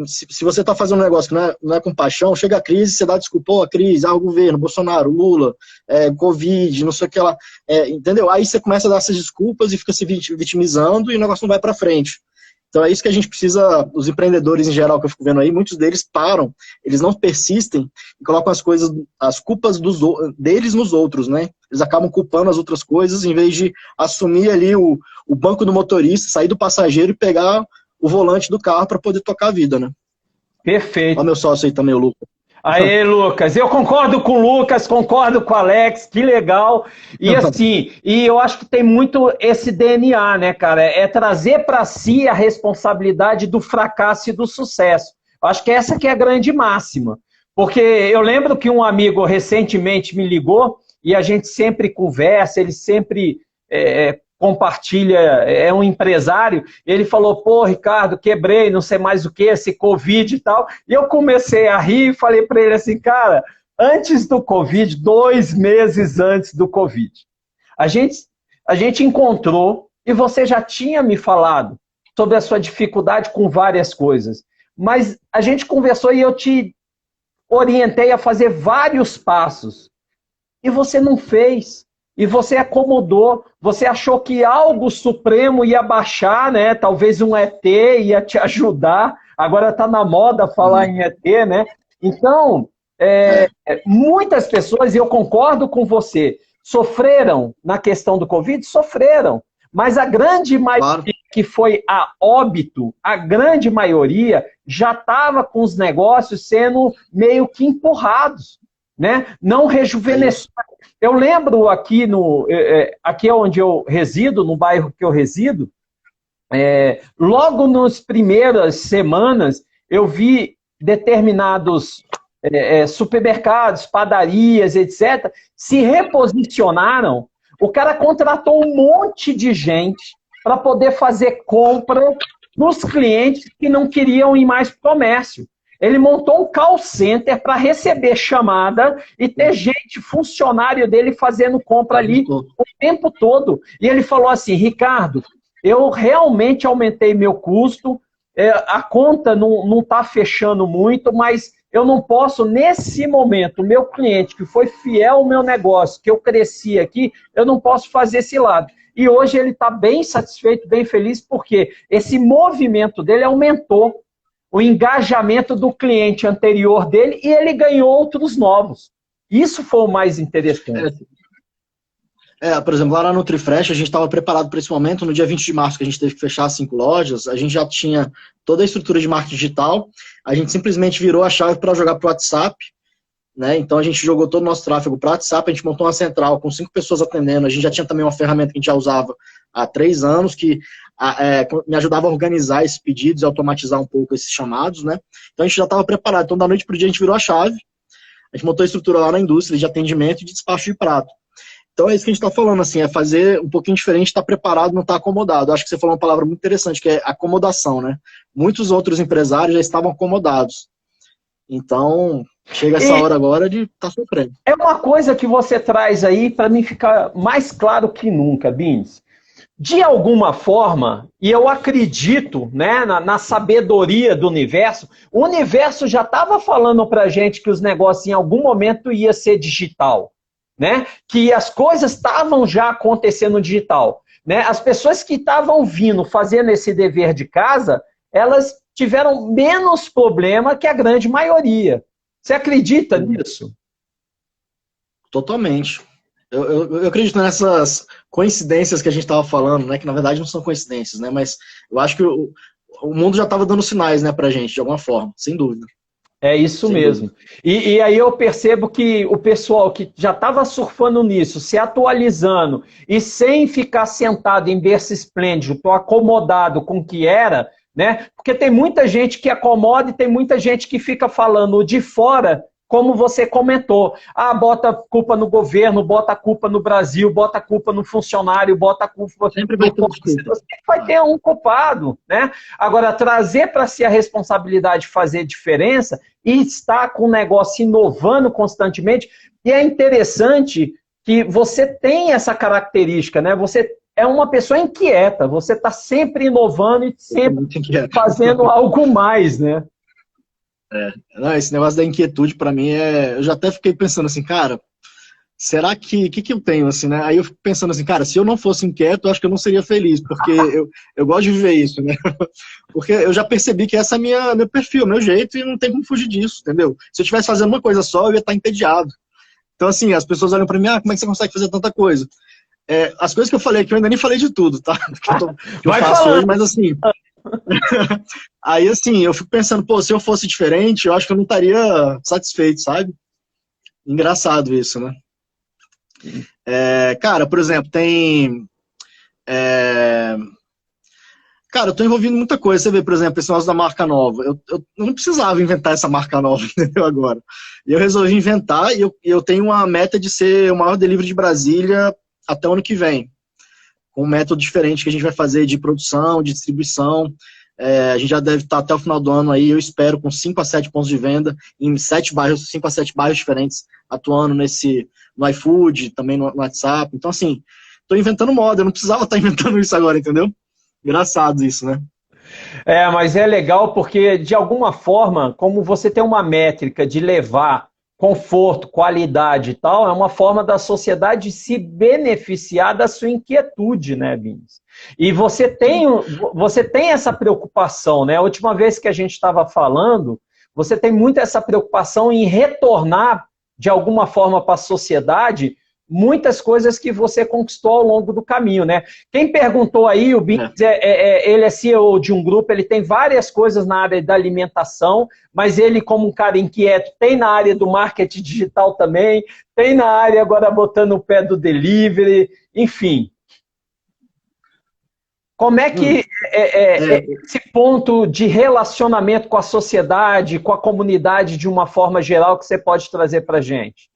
Se você está fazendo um negócio que não é com paixão, chega a crise, você dá desculpa, a crise, o governo, Bolsonaro, Lula, Covid, não sei o que lá, entendeu? Aí você começa a dar essas desculpas e fica se vitimizando e o negócio não vai para frente. Então é isso que a gente precisa, os empreendedores em geral que eu fico vendo aí, muitos deles param, eles não persistem e colocam as culpas deles nos outros, né? Eles acabam culpando as outras coisas em vez de assumir ali o banco do motorista, sair do passageiro e pegar o volante do carro para poder tocar a vida, né? Perfeito. Olha meu sócio aí também, o Lucas. Aê, Lucas, eu concordo com o Lucas, concordo com o Alex, que legal. E assim, eu acho que tem muito esse DNA, né, cara? É trazer para si a responsabilidade do fracasso e do sucesso. Eu acho que essa que é a grande máxima. Porque eu lembro que um amigo recentemente me ligou e a gente sempre conversa, ele sempre compartilha, é um empresário, ele falou, pô, Ricardo, quebrei, não sei mais o que, esse Covid e tal, e eu comecei a rir e falei para ele assim, cara, antes do Covid, 2 meses antes do Covid, a gente encontrou, e você já tinha me falado sobre a sua dificuldade com várias coisas, mas a gente conversou e eu te orientei a fazer vários passos, e você não fez. E você acomodou, você achou que algo supremo ia baixar, né? Talvez um ET ia te ajudar. Agora está na moda falar em ET, né? Então, muitas pessoas, e eu concordo com você, sofreram na questão do Covid? Sofreram. Mas a grande maioria que foi a óbito, a grande maioria já estava com os negócios sendo meio que empurrados, né? Não rejuvenesceu. Eu lembro aqui, aqui onde eu resido, no bairro que eu resido, logo nas primeiras semanas, eu vi determinados supermercados, padarias, etc., se reposicionaram. O cara contratou um monte de gente para poder fazer compra nos clientes que não queriam ir mais para o comércio. Ele montou um call center para receber chamada e ter gente, funcionário dele, fazendo compra ali o tempo todo. E ele falou assim, Ricardo, eu realmente aumentei meu custo, a conta não está fechando muito, mas eu não posso, nesse momento, o meu cliente que foi fiel ao meu negócio, que eu cresci aqui, eu não posso fazer esse lado. E hoje ele está bem satisfeito, bem feliz, porque esse movimento dele aumentou o engajamento do cliente anterior dele e ele ganhou outros novos. Isso foi o mais interessante. Por exemplo, lá na NutriFresh, a gente estava preparado para esse momento. No dia 20 de março, que a gente teve que fechar 5 lojas, a gente já tinha toda a estrutura de marketing digital, a gente simplesmente virou a chave para jogar para o WhatsApp, né? Então a gente jogou todo o nosso tráfego para o WhatsApp, a gente montou uma central com 5 pessoas atendendo, a gente já tinha também uma ferramenta que a gente já usava há 3 anos, que me ajudava a organizar esses pedidos e automatizar um pouco esses chamados, né? Então a gente já estava preparado. Então da noite para o dia a gente virou a chave, a gente montou a estrutura lá na indústria de atendimento e de despacho de prato. Então é isso que a gente está falando, assim, é fazer um pouquinho diferente, estar preparado, não estar acomodado. Acho que você falou uma palavra muito interessante, que é acomodação, né? Muitos outros empresários já estavam acomodados. Então, chega essa hora agora de estar sofrendo. É uma coisa que você traz aí para mim ficar mais claro que nunca, Bins. De alguma forma, e eu acredito, né, na sabedoria do universo, o universo já estava falando para a gente que os negócios em algum momento ia ser digital, né? Que as coisas estavam já acontecendo digital, né? As pessoas que estavam vindo fazendo esse dever de casa, elas tiveram menos problema que a grande maioria. Você acredita nisso? Totalmente. Eu acredito nessas coincidências que a gente estava falando, né? Que na verdade não são coincidências, né? Mas eu acho que o mundo já estava dando sinais, né, pra gente, de alguma forma, sem dúvida. É isso mesmo. E aí eu percebo que o pessoal que já estava surfando nisso, se atualizando e sem ficar sentado em berço esplêndido, tô acomodado com o que era, né? Porque tem muita gente que acomoda e tem muita gente que fica falando de fora, como você comentou. Ah, bota a culpa no governo, bota a culpa no Brasil, bota a culpa no funcionário, bota a culpa... Sempre vai ter um culpado. Sempre vai ter um culpado, né? Agora, trazer para si a responsabilidade de fazer diferença e estar com o negócio inovando constantemente. E é interessante que você tem essa característica, né? Você é uma pessoa inquieta, você está sempre inovando e sempre fazendo algo mais, né? Não, esse negócio da inquietude, para mim, eu já até fiquei pensando assim, cara, será que eu tenho, assim, né? Aí eu fico pensando assim, cara, se eu não fosse inquieto, eu acho que eu não seria feliz, porque eu gosto de viver isso, né? Porque eu já percebi que essa é meu perfil, meu jeito, e não tem como fugir disso, entendeu? Se eu estivesse fazendo uma coisa só, eu ia estar entediado. Então, assim, as pessoas olham para mim, como é que você consegue fazer tanta coisa? As coisas que eu falei aqui, eu ainda nem falei de tudo, tá? Que eu faço hoje, mas assim... Aí, assim, eu fico pensando, pô, se eu fosse diferente, eu acho que eu não estaria satisfeito, sabe? Engraçado isso, né? Cara, por exemplo, Cara, eu tô envolvido em muita coisa. Você vê, por exemplo, esse negócio da marca nova. Eu não precisava inventar essa marca nova, entendeu? Agora. E eu resolvi inventar, e eu tenho uma meta de ser o maior delivery de Brasília até o ano que vem. Com um método diferente que a gente vai fazer de produção, de distribuição. A gente já deve estar até o final do ano aí, eu espero, com 5 a 7 pontos de venda em 7 bairros, 5 a 7 bairros diferentes, atuando no iFood, também no WhatsApp. Então, assim, estou inventando moda, eu não precisava estar inventando isso agora, entendeu? Engraçado isso, né? Mas é legal porque, de alguma forma, como você tem uma métrica de levar conforto, qualidade e tal, é uma forma da sociedade se beneficiar da sua inquietude, né, Bins? E você tem essa preocupação, né? A última vez que a gente estava falando, você tem muito essa preocupação em retornar, de alguma forma, para a sociedade muitas coisas que você conquistou ao longo do caminho, né? Quem perguntou aí, o Bins, ele é CEO de um grupo, ele tem várias coisas na área da alimentação, mas ele, como um cara inquieto, tem na área do marketing digital também, tem na área agora botando o pé do delivery, enfim. Como é que esse ponto de relacionamento com a sociedade, com a comunidade de uma forma geral que você pode trazer para a gente?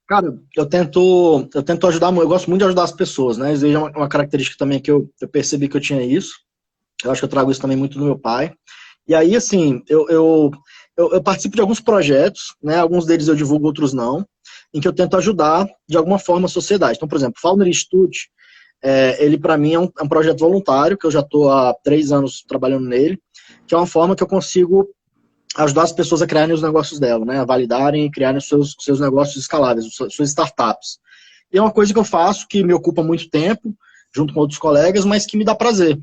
Cara, eu tento ajudar, eu gosto muito de ajudar as pessoas, né? Isso aí é uma característica também que eu percebi que eu tinha isso. Eu acho que eu trago isso também muito do meu pai. E aí, assim, eu participo de alguns projetos, né? Alguns deles eu divulgo, outros não, em que eu tento ajudar, de alguma forma, a sociedade. Então, por exemplo, o Founder Institute, ele para mim é um projeto voluntário, que eu já estou há 3 anos trabalhando nele, que é uma forma que eu consigo ajudar as pessoas a criarem os negócios dela, né? A validarem e criarem os seus negócios escaláveis, suas startups. E é uma coisa que eu faço que me ocupa muito tempo, junto com outros colegas, mas que me dá prazer.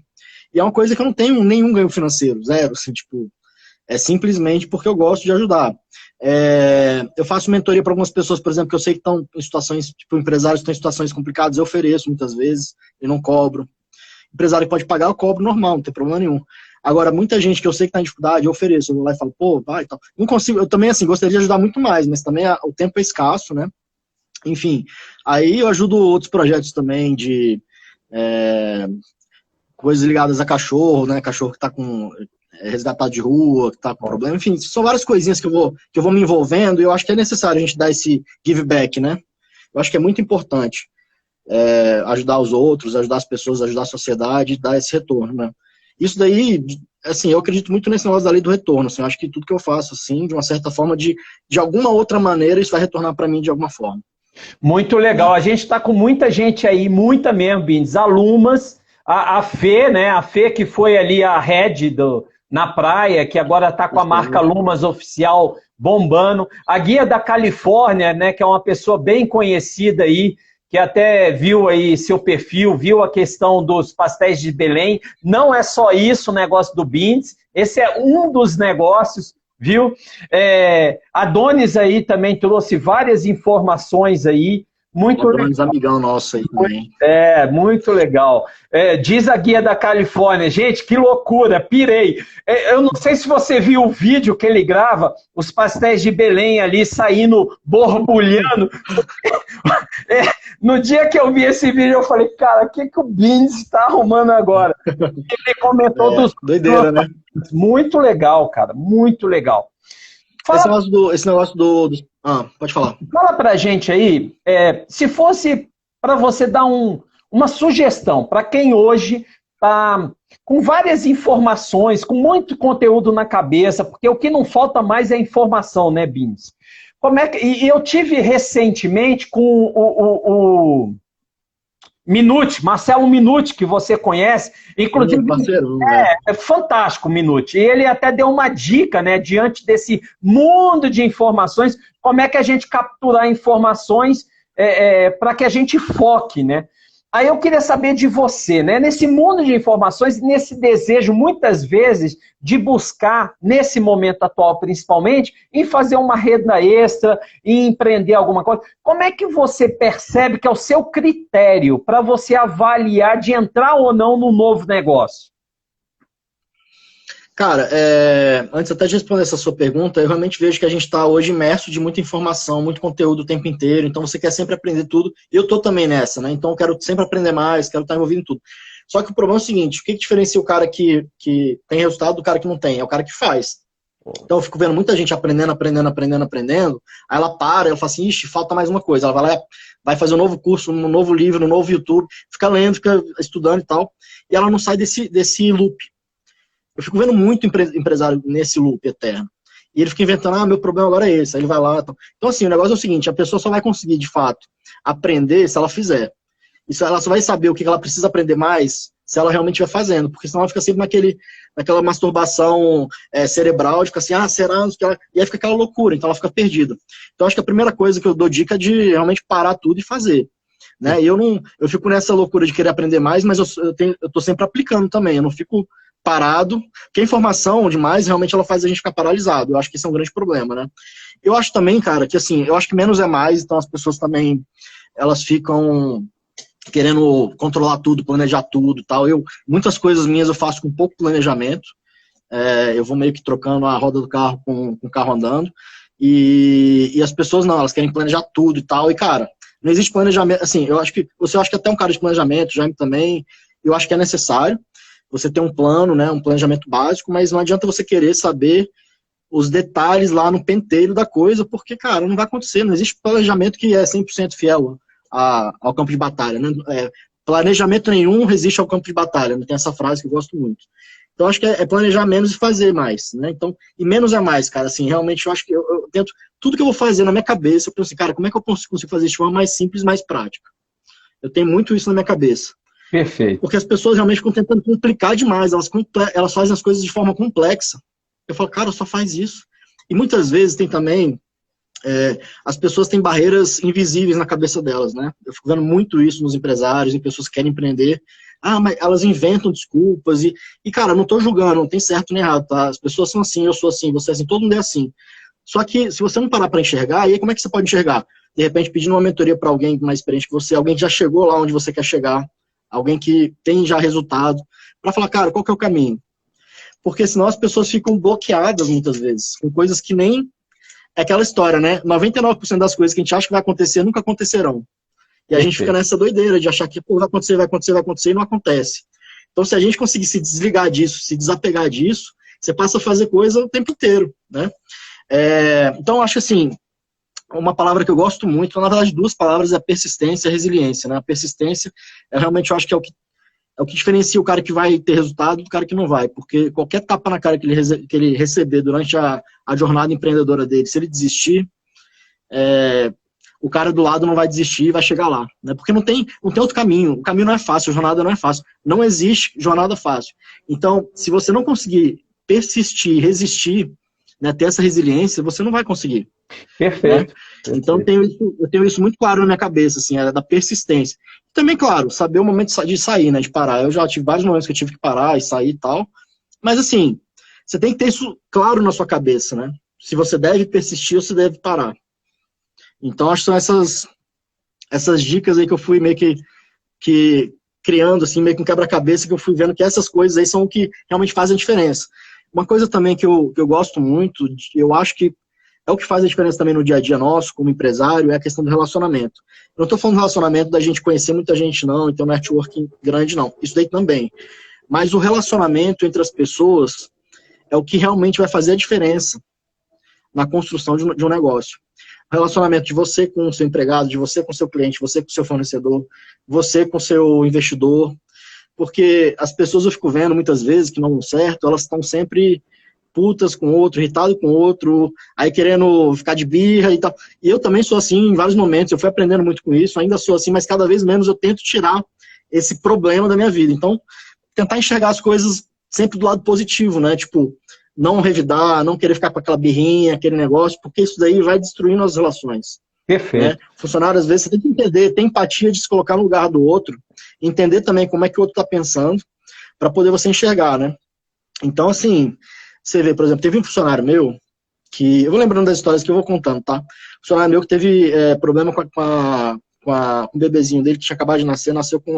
E é uma coisa que eu não tenho nenhum ganho financeiro, zero, assim, tipo, é simplesmente porque eu gosto de ajudar. Eu faço mentoria para algumas pessoas, por exemplo, que eu sei que estão em situações, tipo, empresários que estão em situações complicadas, eu ofereço muitas vezes, e não cobro. Empresário pode pagar, eu cobro normal, não tem problema nenhum. Agora, muita gente que eu sei que está em dificuldade, eu ofereço, eu vou lá e falo, pô, vai e tal. Não consigo, eu também, assim, gostaria de ajudar muito mais, mas também o tempo é escasso, né? Enfim, aí eu ajudo outros projetos também de coisas ligadas a cachorro, né? Cachorro que está com resgatado de rua, que está com problema. Enfim, são várias coisinhas que eu vou me envolvendo e eu acho que é necessário a gente dar esse give back, né? Eu acho que é muito importante ajudar os outros, ajudar as pessoas, ajudar a sociedade, dar esse retorno, né? Isso daí, assim, eu acredito muito nesse negócio da lei do retorno, assim, eu acho que tudo que eu faço, assim, de uma certa forma, de alguma outra maneira, isso vai retornar para mim de alguma forma. Muito legal, a gente está com muita gente aí, muita mesmo, Bins, alumas, a Fê, né, a Fê que foi ali a head na praia, que agora está com a marca Lumas oficial bombando, a Guia da Califórnia, né, que é uma pessoa bem conhecida aí, que até viu aí seu perfil, viu a questão dos pastéis de Belém. Não é só isso o negócio do Bins, esse é um dos negócios, viu? A Donis aí também trouxe várias informações aí. Muito legal. Amigão nosso aí também. Muito legal. Diz a Guia da Califórnia, gente, que loucura, pirei. Eu não sei se você viu o vídeo que ele grava, os pastéis de Belém ali saindo, borbulhando. No dia que eu vi esse vídeo, eu falei, cara, o que o Beans está arrumando agora? Ele comentou dos... Doideira, né? Muito legal, cara, muito legal. Esse negócio do... pode falar. Fala pra gente aí, se fosse para você dar uma sugestão para quem hoje está com várias informações, com muito conteúdo na cabeça, porque o que não falta mais é informação, né, Beans? E eu tive recentemente com o Minuti, Marcelo Minuti, que você conhece, inclusive é fantástico o Minuti, e ele até deu uma dica, né, diante desse mundo de informações, como é que a gente capturar informações para que a gente foque, né? Aí eu queria saber de você, né, nesse mundo de informações, nesse desejo, muitas vezes, de buscar, nesse momento atual principalmente, em fazer uma renda extra, em empreender alguma coisa, como é que você percebe que é o seu critério para você avaliar de entrar ou não no novo negócio? Cara, antes até de responder essa sua pergunta, eu realmente vejo que a gente está hoje imerso de muita informação, muito conteúdo o tempo inteiro, então você quer sempre aprender tudo, e eu estou também nessa, né? Então eu quero sempre aprender mais, quero estar envolvido em tudo. Só que o problema é o seguinte, o que diferencia o cara que tem resultado do cara que não tem? É o cara que faz. Então eu fico vendo muita gente aprendendo, aí ela para, ela fala assim, ixi, falta mais uma coisa, ela vai lá, vai fazer um novo curso, um novo livro, um novo YouTube, fica lendo, fica estudando e tal, e ela não sai desse loop. Eu fico vendo muito empresário nesse loop eterno. E ele fica inventando, meu problema agora é esse. Aí ele vai lá. Então, assim, o negócio é o seguinte, a pessoa só vai conseguir, de fato, aprender se ela fizer. Ela só vai saber o que ela precisa aprender mais se ela realmente estiver fazendo. Porque senão ela fica sempre naquela masturbação cerebral, de ficar assim, será? E aí fica aquela loucura, então ela fica perdida. Então, acho que a primeira coisa que eu dou dica é de realmente parar tudo e fazer. Né? E eu fico nessa loucura de querer aprender mais, mas eu tô sempre aplicando também. Eu não fico parado, porque a informação demais, realmente ela faz a gente ficar paralisado. Eu acho que isso é um grande problema, né? Eu acho também, cara, que assim, eu acho que menos é mais, então as pessoas também, elas ficam querendo controlar tudo, planejar tudo e tal. Muitas coisas minhas eu faço com pouco planejamento, eu vou meio que trocando a roda do carro com o carro andando, e as pessoas não, elas querem planejar tudo e tal, e cara, não existe planejamento, assim, eu acho que até um cara de planejamento, Jaime também, eu acho que é necessário, você ter um plano, né, um planejamento básico, mas não adianta você querer saber os detalhes lá no penteiro da coisa, porque, cara, não vai acontecer, não existe planejamento que é 100% fiel ao campo de batalha, né? Planejamento nenhum resiste ao campo de batalha, né? Tem essa frase que eu gosto muito. Então, acho que é planejar menos e fazer mais, né? Então, e menos é mais, cara, assim, realmente eu acho que eu tento, tudo que eu vou fazer na minha cabeça, eu penso assim, cara, como é que eu consigo fazer isso de forma mais simples, mais prática? Eu tenho muito isso na minha cabeça. Perfeito. Porque as pessoas realmente ficam tentando complicar demais, elas fazem as coisas de forma complexa. Eu falo, cara, só faz isso. E muitas vezes tem também, as pessoas têm barreiras invisíveis na cabeça delas, né? Eu fico vendo muito isso nos empresários, em pessoas que querem empreender. Mas elas inventam desculpas e cara, não tô julgando, não tem certo nem errado, tá? As pessoas são assim, eu sou assim, você é assim, todo mundo é assim. Só que se você não parar para enxergar, aí como é que você pode enxergar? De repente pedindo uma mentoria para alguém mais experiente que você, alguém que já chegou lá onde você quer chegar, alguém que tem já resultado, para falar, cara, qual que é o caminho? Porque senão as pessoas ficam bloqueadas muitas vezes, com coisas que nem... É aquela história, né? 99% das coisas que a gente acha que vai acontecer, nunca acontecerão. E a gente fica nessa doideira de achar que vai acontecer, e não acontece. Então, se a gente conseguir se desligar disso, se desapegar disso, você passa a fazer coisa o tempo inteiro, né? Então, acho assim, uma palavra que eu gosto muito, na verdade, duas palavras, é persistência e resiliência, né? A persistência, realmente, eu acho que é o que diferencia o cara que vai ter resultado do cara que não vai, porque qualquer tapa na cara que ele receber durante a jornada empreendedora dele, se ele desistir, o cara do lado não vai desistir e vai chegar lá, né? Porque não tem outro caminho, o caminho não é fácil, a jornada não é fácil, não existe jornada fácil. Então, se você não conseguir persistir, resistir, né, ter essa resiliência, você não vai conseguir. Perfeito. Né? Então, eu tenho isso muito claro na minha cabeça, assim, da persistência. Também, claro, saber o momento de sair, né, de parar. Eu já tive vários momentos que eu tive que parar e sair e tal, mas assim, você tem que ter isso claro na sua cabeça, né? Se você deve persistir ou se deve parar. Então, acho que são essas dicas aí que eu fui meio que criando, assim, meio que um quebra-cabeça, que eu fui vendo que essas coisas aí são o que realmente fazem a diferença. Uma coisa também que eu gosto muito, eu acho que é o que faz a diferença também no dia a dia nosso, como empresário, é a questão do relacionamento. Eu não estou falando do relacionamento da gente conhecer muita gente, não, e ter um networking grande, não. Isso daí também. Mas o relacionamento entre as pessoas é o que realmente vai fazer a diferença na construção de um negócio. O relacionamento de você com o seu empregado, de você com o seu cliente, você com o seu fornecedor, você com o seu investidor. Porque as pessoas eu fico vendo muitas vezes que não dão certo, elas estão sempre putas com o outro, irritado com o outro, aí querendo ficar de birra e tal. E eu também sou assim em vários momentos, eu fui aprendendo muito com isso, ainda sou assim, mas cada vez menos eu tento tirar esse problema da minha vida. Então, tentar enxergar as coisas sempre do lado positivo, né? Tipo, não revidar, não querer ficar com aquela birrinha, aquele negócio, porque isso daí vai destruindo as relações. Perfeito. Né? Funcionário, às vezes, você tem que entender, ter empatia de se colocar no lugar do outro, entender também como é que o outro está pensando, para poder você enxergar, né? Então, assim, você vê, por exemplo, teve um funcionário meu, que, eu vou lembrando das histórias que eu vou contando, tá? Funcionário meu que teve problema com o bebezinho dele, que tinha acabado de nascer, nasceu com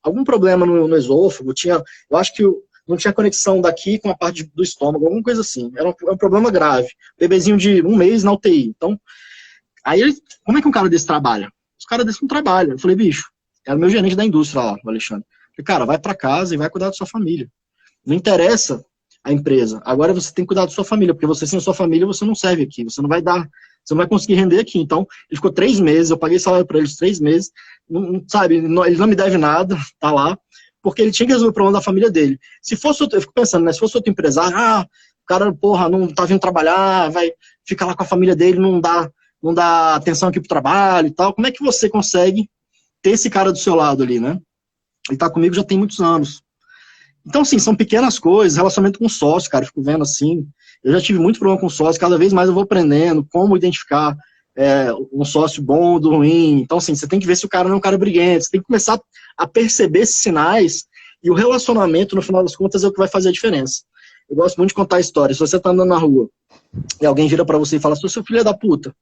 algum problema no esôfago, eu acho que não tinha conexão daqui com a parte do estômago, alguma coisa assim, era um problema grave. Bebezinho de 1 mês na UTI, então, aí como é que um cara desse trabalha? Os caras desses não trabalham. Eu falei, bicho, era o meu gerente da indústria lá, o Alexandre. Eu falei, cara, vai pra casa e vai cuidar da sua família. Não interessa a empresa. Agora você tem que cuidar da sua família, porque você sem a sua família, você não serve aqui, você não vai conseguir render aqui. Então, ele ficou 3 meses, eu paguei salário para eles 3 meses, sabe, ele não me deve nada, tá lá, porque ele tinha que resolver o problema da família dele. Se fosse outro, eu fico pensando, né, se fosse outro empresário, o cara, porra, não tá vindo trabalhar, vai ficar lá com a família dele, não dá atenção aqui pro trabalho e tal, como é que você consegue ter esse cara do seu lado ali, né? Ele tá comigo já tem muitos anos. Então, assim, são pequenas coisas, relacionamento com sócio, cara, eu fico vendo assim, eu já tive muito problema com sócio, cada vez mais eu vou aprendendo como identificar um sócio bom do ruim. Então, assim, você tem que ver se o cara não é um cara briguento, você tem que começar a perceber esses sinais, e o relacionamento, no final das contas, é o que vai fazer a diferença. Eu gosto muito de contar histórias. Se você tá andando na rua e alguém vira pra você e fala, seu filho é da puta,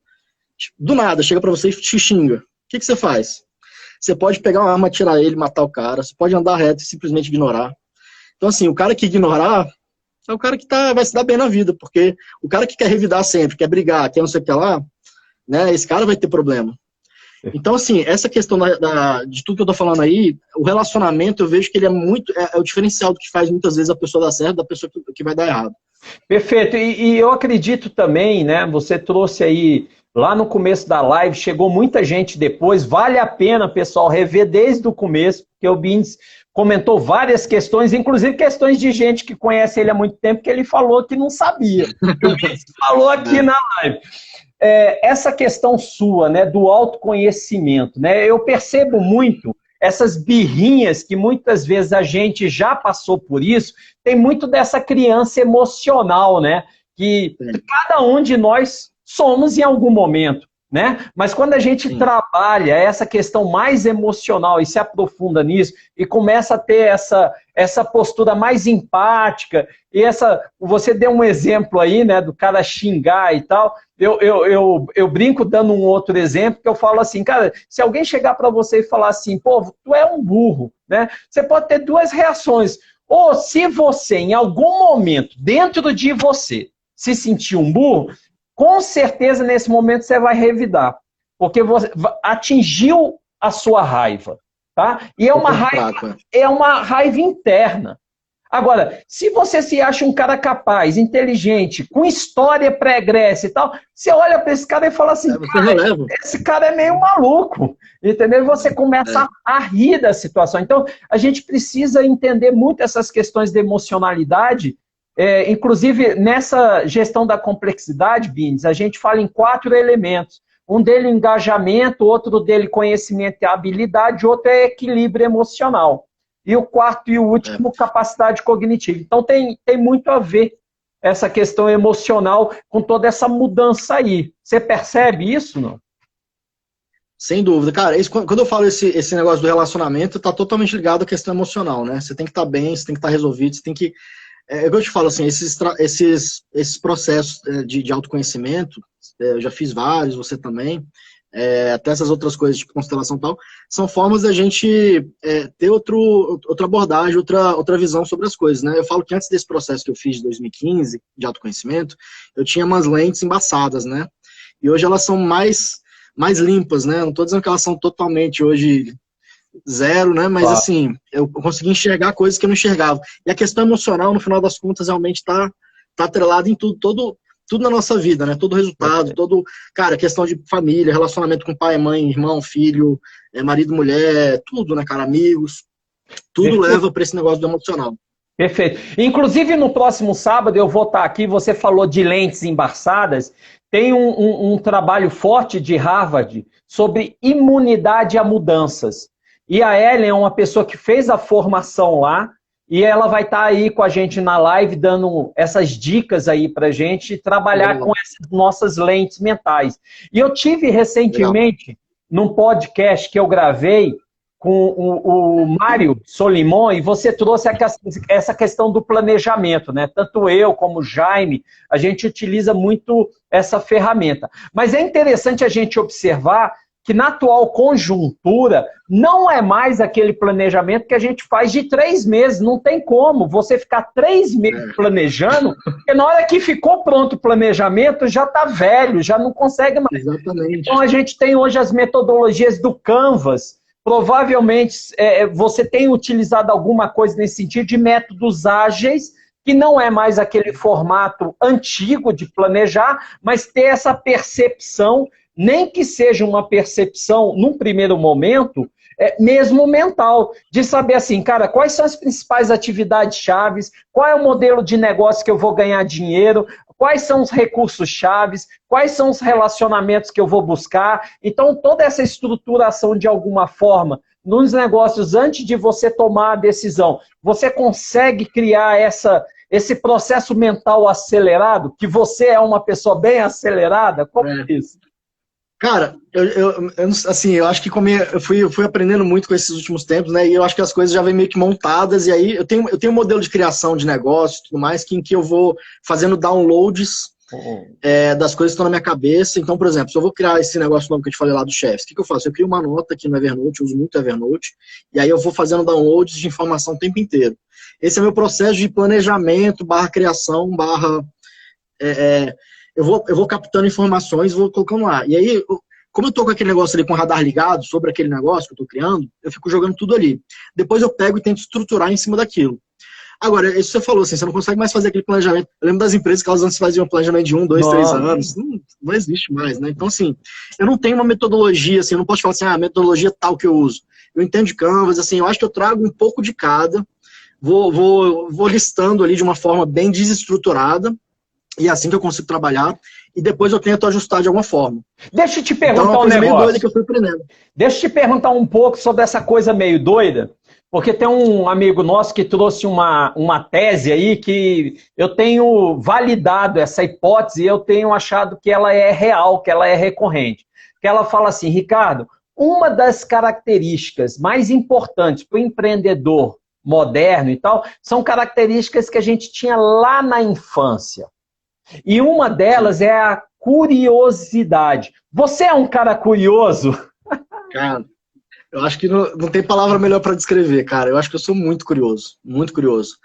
do nada, chega pra você e te xinga, o que você faz? Você pode pegar uma arma, atirar ele, matar o cara, você pode andar reto e simplesmente ignorar. Então, assim, o cara que ignorar é o cara que vai se dar bem na vida, porque o cara que quer revidar sempre, quer brigar, quer não sei o que lá, né, esse cara vai ter problema. Então, assim, essa questão de tudo que eu tô falando aí, o relacionamento, eu vejo que ele é o diferencial do que faz muitas vezes a pessoa dar certo da pessoa que vai dar errado. Perfeito, e eu acredito também, né, você trouxe aí, lá no começo da live, chegou muita gente depois, vale a pena, pessoal, rever desde o começo, porque o Bins comentou várias questões, inclusive questões de gente que conhece ele há muito tempo, que ele falou que não sabia, que o Bins falou aqui na live. Essa questão sua, né, do autoconhecimento, né, eu percebo muito essas birrinhas que muitas vezes a gente já passou por isso, tem muito dessa criança emocional, né, que cada um de nós somos em algum momento, né? Mas quando a gente trabalha essa questão mais emocional e se aprofunda nisso e começa a ter essa postura mais empática e você deu um exemplo aí, né, do cara xingar e tal, eu brinco dando um outro exemplo que eu falo assim, cara, se alguém chegar para você e falar assim, pô, tu é um burro, né? Você pode ter 2 reações. Ou se você, em algum momento, dentro de você, se sentir um burro, com certeza, nesse momento, você vai revidar. Porque você atingiu a sua raiva. Tá? E é uma raiva interna. Agora, se você se acha um cara capaz, inteligente, com história pregressa e tal, você olha para esse cara e fala assim, esse cara é meio maluco. Entendeu? E você começa a rir da situação. Então, a gente precisa entender muito essas questões de emocionalidade. Inclusive, nessa gestão da complexidade, Bins, a gente fala em 4 elementos. Um dele engajamento, outro dele conhecimento e habilidade, outro é equilíbrio emocional. E o 4º e o último, capacidade cognitiva. Então tem muito a ver essa questão emocional com toda essa mudança aí. Você percebe isso, não? Sem dúvida. Cara, quando eu falo esse negócio do relacionamento, tá totalmente ligado à questão emocional, né? Você tem que estar bem, você tem que estar resolvido, você tem que... É o que eu te falo, assim, esses processos de autoconhecimento, eu já fiz vários, você também, até essas outras coisas, tipo constelação e tal, são formas da gente ter outra abordagem, outra visão sobre as coisas, né? Eu falo que antes desse processo que eu fiz de 2015, de autoconhecimento, eu tinha umas lentes embaçadas, né? E hoje elas são mais limpas, né? Não estou dizendo que elas são totalmente hoje zero, né? Mas assim, eu consegui enxergar coisas que eu não enxergava. E a questão emocional, no final das contas, realmente está atrelada em tudo na nossa vida, né? Todo resultado, cara, questão de família, relacionamento com pai, mãe, irmão, filho, marido, mulher, tudo, né, cara, amigos, tudo leva para esse negócio do emocional. Perfeito. Inclusive, no próximo sábado, eu vou estar aqui, você falou de lentes embaçadas, tem um trabalho forte de Harvard sobre imunidade a mudanças. E a Ellen é uma pessoa que fez a formação lá, e ela vai estar aí com a gente na live, dando essas dicas aí pra gente trabalhar com essas nossas lentes mentais. E eu tive recentemente, num podcast que eu gravei, com o Mário Solimon, e você trouxe essa questão do planejamento, né? Tanto eu como o Jaime, a gente utiliza muito essa ferramenta. Mas é interessante a gente observar que na atual conjuntura não é mais aquele planejamento que a gente faz de 3 meses, não tem como você ficar 3 meses planejando, porque na hora que ficou pronto o planejamento, já está velho, já não consegue mais. Exatamente. Então a gente tem hoje as metodologias do Canvas, provavelmente você tem utilizado alguma coisa nesse sentido de métodos ágeis, que não é mais aquele formato antigo de planejar, mas ter essa percepção, nem que seja uma percepção, num primeiro momento, mesmo mental, de saber assim, cara, quais são as principais atividades chaves, qual é o modelo de negócio que eu vou ganhar dinheiro, quais são os recursos chaves, quais são os relacionamentos que eu vou buscar. Então, toda essa estruturação, de alguma forma, nos negócios, antes de você tomar a decisão, você consegue criar esse processo mental acelerado, que você é uma pessoa bem acelerada? Como é isso? Cara, eu acho que eu fui aprendendo muito com esses últimos tempos, né? E eu acho que as coisas já vêm meio que montadas, e aí eu tenho um modelo de criação de negócio e tudo mais, em que eu vou fazendo downloads das coisas que estão na minha cabeça. Então, por exemplo, se eu vou criar esse negócio novo que eu te falei lá do Chefs, o que eu faço? Eu crio uma nota aqui no Evernote, eu uso muito Evernote, e aí eu vou fazendo downloads de informação o tempo inteiro. Esse é o meu processo de planejamento, /criação, eu vou captando informações, vou colocando lá. E aí, como eu tô com aquele negócio ali com o radar ligado sobre aquele negócio que eu tô criando, eu fico jogando tudo ali. Depois eu pego e tento estruturar em cima daquilo. Agora, isso você falou assim, você não consegue mais fazer aquele planejamento. Eu lembro das empresas que elas antes faziam um planejamento de 1, 2, 3 anos. Não existe mais, né? Então, assim, eu não tenho uma metodologia, assim, eu não posso falar assim, a metodologia tal que eu uso. Eu entendo de Canvas, assim, eu acho que eu trago um pouco de cada, vou listando ali de uma forma bem desestruturada, e é assim que eu consigo trabalhar, e depois eu tento ajustar de alguma forma. Deixa eu te perguntar então, é uma coisa negócio. meio doida que eu fui aprendendo. Deixa eu te perguntar um pouco sobre essa coisa meio doida, porque tem um amigo nosso que trouxe uma tese aí que eu tenho validado essa hipótese e eu tenho achado que ela é real, que ela é recorrente. Que ela fala assim, Ricardo, uma das características mais importantes para o empreendedor moderno e tal, são características que a gente tinha lá na infância. E uma delas é a curiosidade. Você é um cara curioso? Cara, eu acho que não tem palavra melhor para descrever, cara. Eu acho que eu sou muito curioso, muito curioso.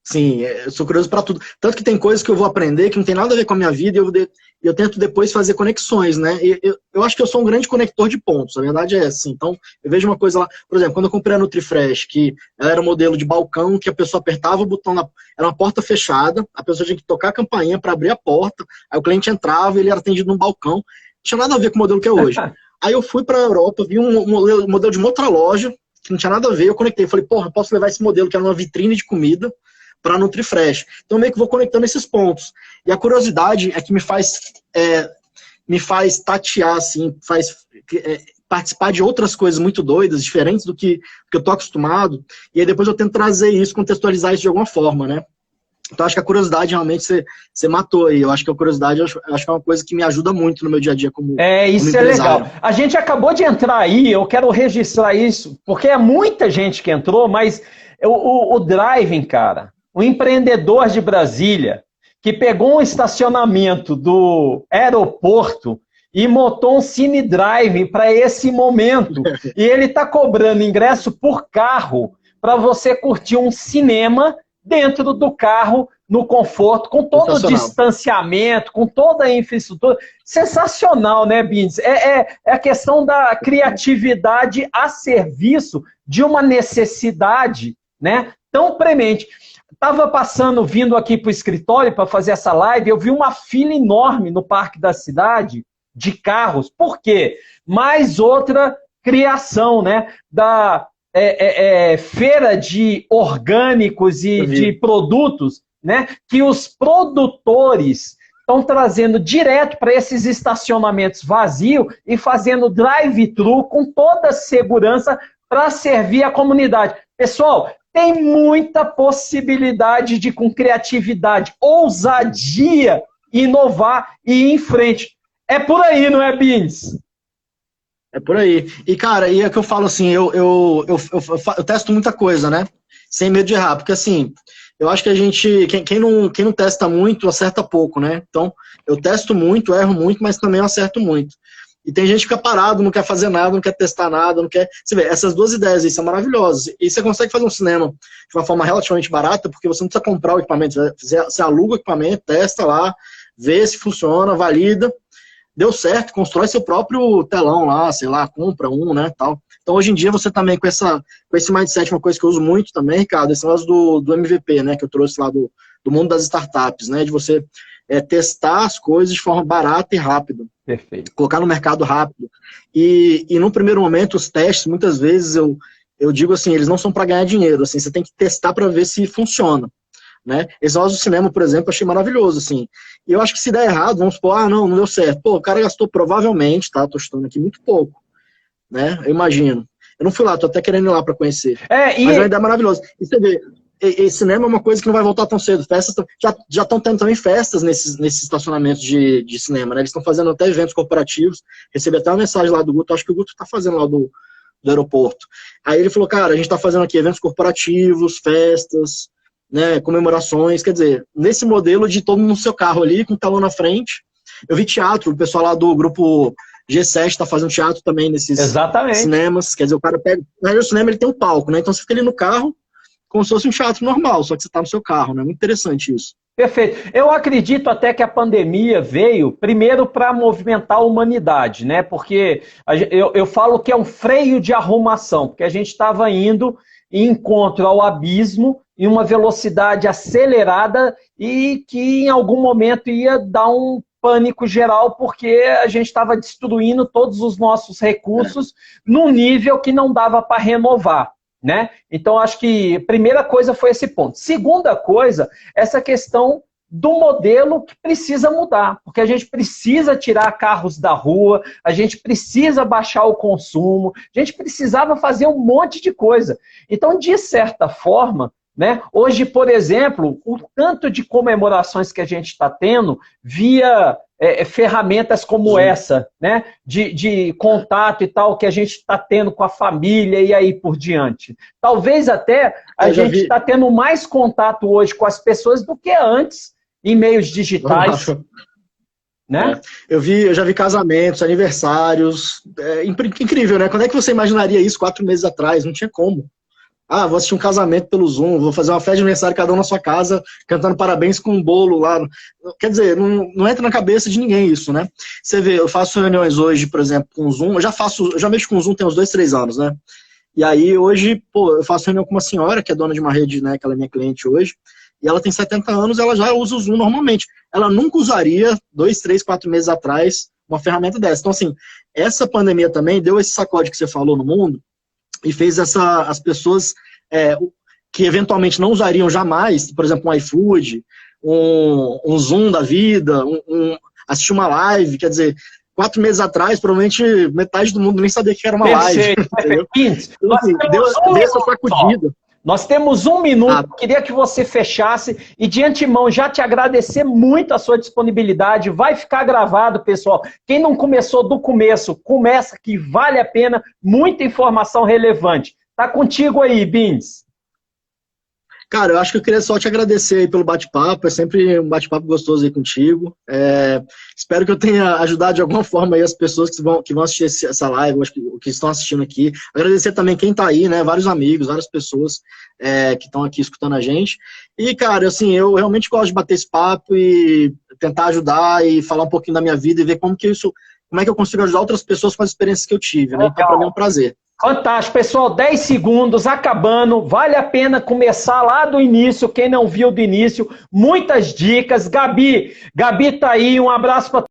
Sim, eu sou curioso para tudo. Tanto que tem coisas que eu vou aprender que não tem nada a ver com a minha vida e eu tento depois fazer conexões, né? Eu acho que eu sou um grande conector de pontos, a verdade é essa. Então, eu vejo uma coisa lá, por exemplo, quando eu comprei a NutriFresh, que ela era um modelo de balcão, que a pessoa apertava o botão, era uma porta fechada, a pessoa tinha que tocar a campainha para abrir a porta, aí o cliente entrava e ele era atendido num balcão. Não tinha nada a ver com o modelo que é hoje. Aí eu fui para a Europa, vi um modelo de uma outra loja, que não tinha nada a ver, eu conectei, falei, porra, eu posso levar esse modelo, que era uma vitrine de comida, para a NutriFresh. Então, meio que vou conectando esses pontos. E a curiosidade é que me faz tatear, assim, participar de outras coisas muito doidas, diferentes do que eu tô acostumado, e aí depois eu tento trazer isso, contextualizar isso de alguma forma, né? Então, acho que a curiosidade, realmente, você matou aí. Eu acho que a curiosidade acho que é uma coisa que me ajuda muito no meu dia a dia como isso como é legal. A gente acabou de entrar aí, eu quero registrar isso, porque é muita gente que entrou, mas o Driving, cara, o empreendedor de Brasília, que pegou um estacionamento do aeroporto e montou um Cine Drive para esse momento. E ele está cobrando ingresso por carro para você curtir um cinema dentro do carro, no conforto, com todo o distanciamento, com toda a infraestrutura. Sensacional, né, Bindes? É a questão da criatividade a serviço de uma necessidade, né, tão premente. Estava vindo aqui para o escritório para fazer essa live, eu vi uma fila enorme no Parque da Cidade de carros. Por quê? Mais outra criação, né, da feira de orgânicos e de produtos, né, que os produtores estão trazendo direto para esses estacionamentos vazios e fazendo drive-thru com toda a segurança para servir a comunidade. Pessoal, tem muita possibilidade de, com criatividade, ousadia, inovar e ir em frente. É por aí, não é, Bindes? É por aí. E, cara, e é que eu falo assim, eu testo muita coisa, né? Sem medo de errar. Porque, assim, eu acho que a gente, quem não testa muito, acerta pouco, né? Então, eu testo muito, erro muito, mas também eu acerto muito. E tem gente que fica parado, não quer fazer nada, não quer testar nada, não quer... Você vê, essas duas ideias aí são maravilhosas. E você consegue fazer um cinema de uma forma relativamente barata, porque você não precisa comprar o equipamento. Você aluga o equipamento, testa lá, vê se funciona, valida. Deu certo, constrói seu próprio telão lá, sei lá, compra um, né, tal. Então, hoje em dia, você também, com esse mindset, uma coisa que eu uso muito também, Ricardo, esse negócio do MVP, né, que eu trouxe lá do mundo das startups, né, de você testar as coisas de forma barata e rápida. Perfeito. Colocar no mercado rápido. E no primeiro momento, os testes, muitas vezes, eu digo assim, eles não são para ganhar dinheiro, assim, você tem que testar para ver se funciona. Né? Esse negócio do cinema, por exemplo, eu achei maravilhoso, assim. E eu acho que se der errado, vamos supor, não deu certo. Pô, o cara gastou provavelmente, tá? Tô chutando aqui muito pouco, né? Eu imagino. Eu não fui lá, tô até querendo ir lá pra conhecer. Mas é uma ideia maravilhosa. E você vê, cinema é uma coisa que não vai voltar tão cedo. Festas já estão tendo também festas nesses estacionamentos de cinema, né? Eles estão fazendo até eventos corporativos. Recebi até uma mensagem lá do Guto, acho que o Guto tá fazendo lá do aeroporto. Aí ele falou, cara, a gente tá fazendo aqui eventos corporativos, festas, né, comemorações, quer dizer, nesse modelo de todo mundo no seu carro ali, com o telão na frente. Eu vi teatro, o pessoal lá do grupo G7 está fazendo teatro também nesses cinemas, quer dizer, o cara pega, o cinema ele tem um palco, né, então você fica ali no carro, como se fosse um teatro normal, só que você está no seu carro, né, muito interessante isso. Perfeito. Eu acredito até que a pandemia veio, primeiro, para movimentar a humanidade, né, porque eu falo que é um freio de arrumação, porque a gente estava indo em encontro ao abismo, em uma velocidade acelerada e que em algum momento ia dar um pânico geral, porque a gente estava destruindo todos os nossos recursos num nível que não dava para renovar, né? Então, acho que a primeira coisa foi esse ponto. Segunda coisa, essa questão do modelo que precisa mudar, porque a gente precisa tirar carros da rua, a gente precisa baixar o consumo, a gente precisava fazer um monte de coisa. Então, de certa forma, né, hoje, por exemplo, o tanto de comemorações que a gente está tendo via ferramentas como essa, né, de contato e tal, que a gente está tendo com a família e aí por diante. Talvez até a gente está tendo mais contato hoje com as pessoas do que antes, em meios digitais, né? Eu já vi casamentos, aniversários, incrível, né? Quando é que você imaginaria isso 4 meses atrás? Não tinha como. Ah, vou assistir um casamento pelo Zoom, vou fazer uma festa de aniversário, cada um na sua casa, cantando parabéns com um bolo lá. Quer dizer, não entra na cabeça de ninguém isso, né? Você vê, eu faço reuniões hoje, por exemplo, com o Zoom, eu já mexo com o Zoom tem uns 2, 3 anos, né? E aí hoje, pô, eu faço reunião com uma senhora, que é dona de uma rede, né, que ela é minha cliente hoje, e ela tem 70 anos, ela já usa o Zoom normalmente. Ela nunca usaria 2, 3, 4 meses atrás uma ferramenta dessa. Então, assim, essa pandemia também deu esse sacode que você falou no mundo e fez as pessoas que eventualmente não usariam jamais, por exemplo, um iFood, um Zoom da vida, assistir uma live, quer dizer, 4 meses atrás, provavelmente metade do mundo nem sabia que era uma live. Então, assim, deu essa sacudida. Nós temos 1 minuto, queria que você fechasse e de antemão já te agradecer muito a sua disponibilidade, vai ficar gravado, pessoal. Quem não começou do começo, começa que vale a pena, muita informação relevante. Tá contigo aí, Bindes. Cara, eu acho que eu queria só te agradecer aí pelo bate-papo, é sempre um bate-papo gostoso aí contigo. Espero que eu tenha ajudado de alguma forma aí as pessoas que vão assistir essa live, acho que estão assistindo aqui. Agradecer também quem tá aí, né? Vários amigos, várias pessoas que estão aqui escutando a gente. E, cara, assim, eu realmente gosto de bater esse papo e tentar ajudar e falar um pouquinho da minha vida e ver como é que eu consigo ajudar outras pessoas com as experiências que eu tive, né? Então, pra mim é um prazer. Fantástico, pessoal, 10 segundos, acabando, vale a pena começar lá do início, quem não viu do início, muitas dicas, Gabi tá aí, um abraço para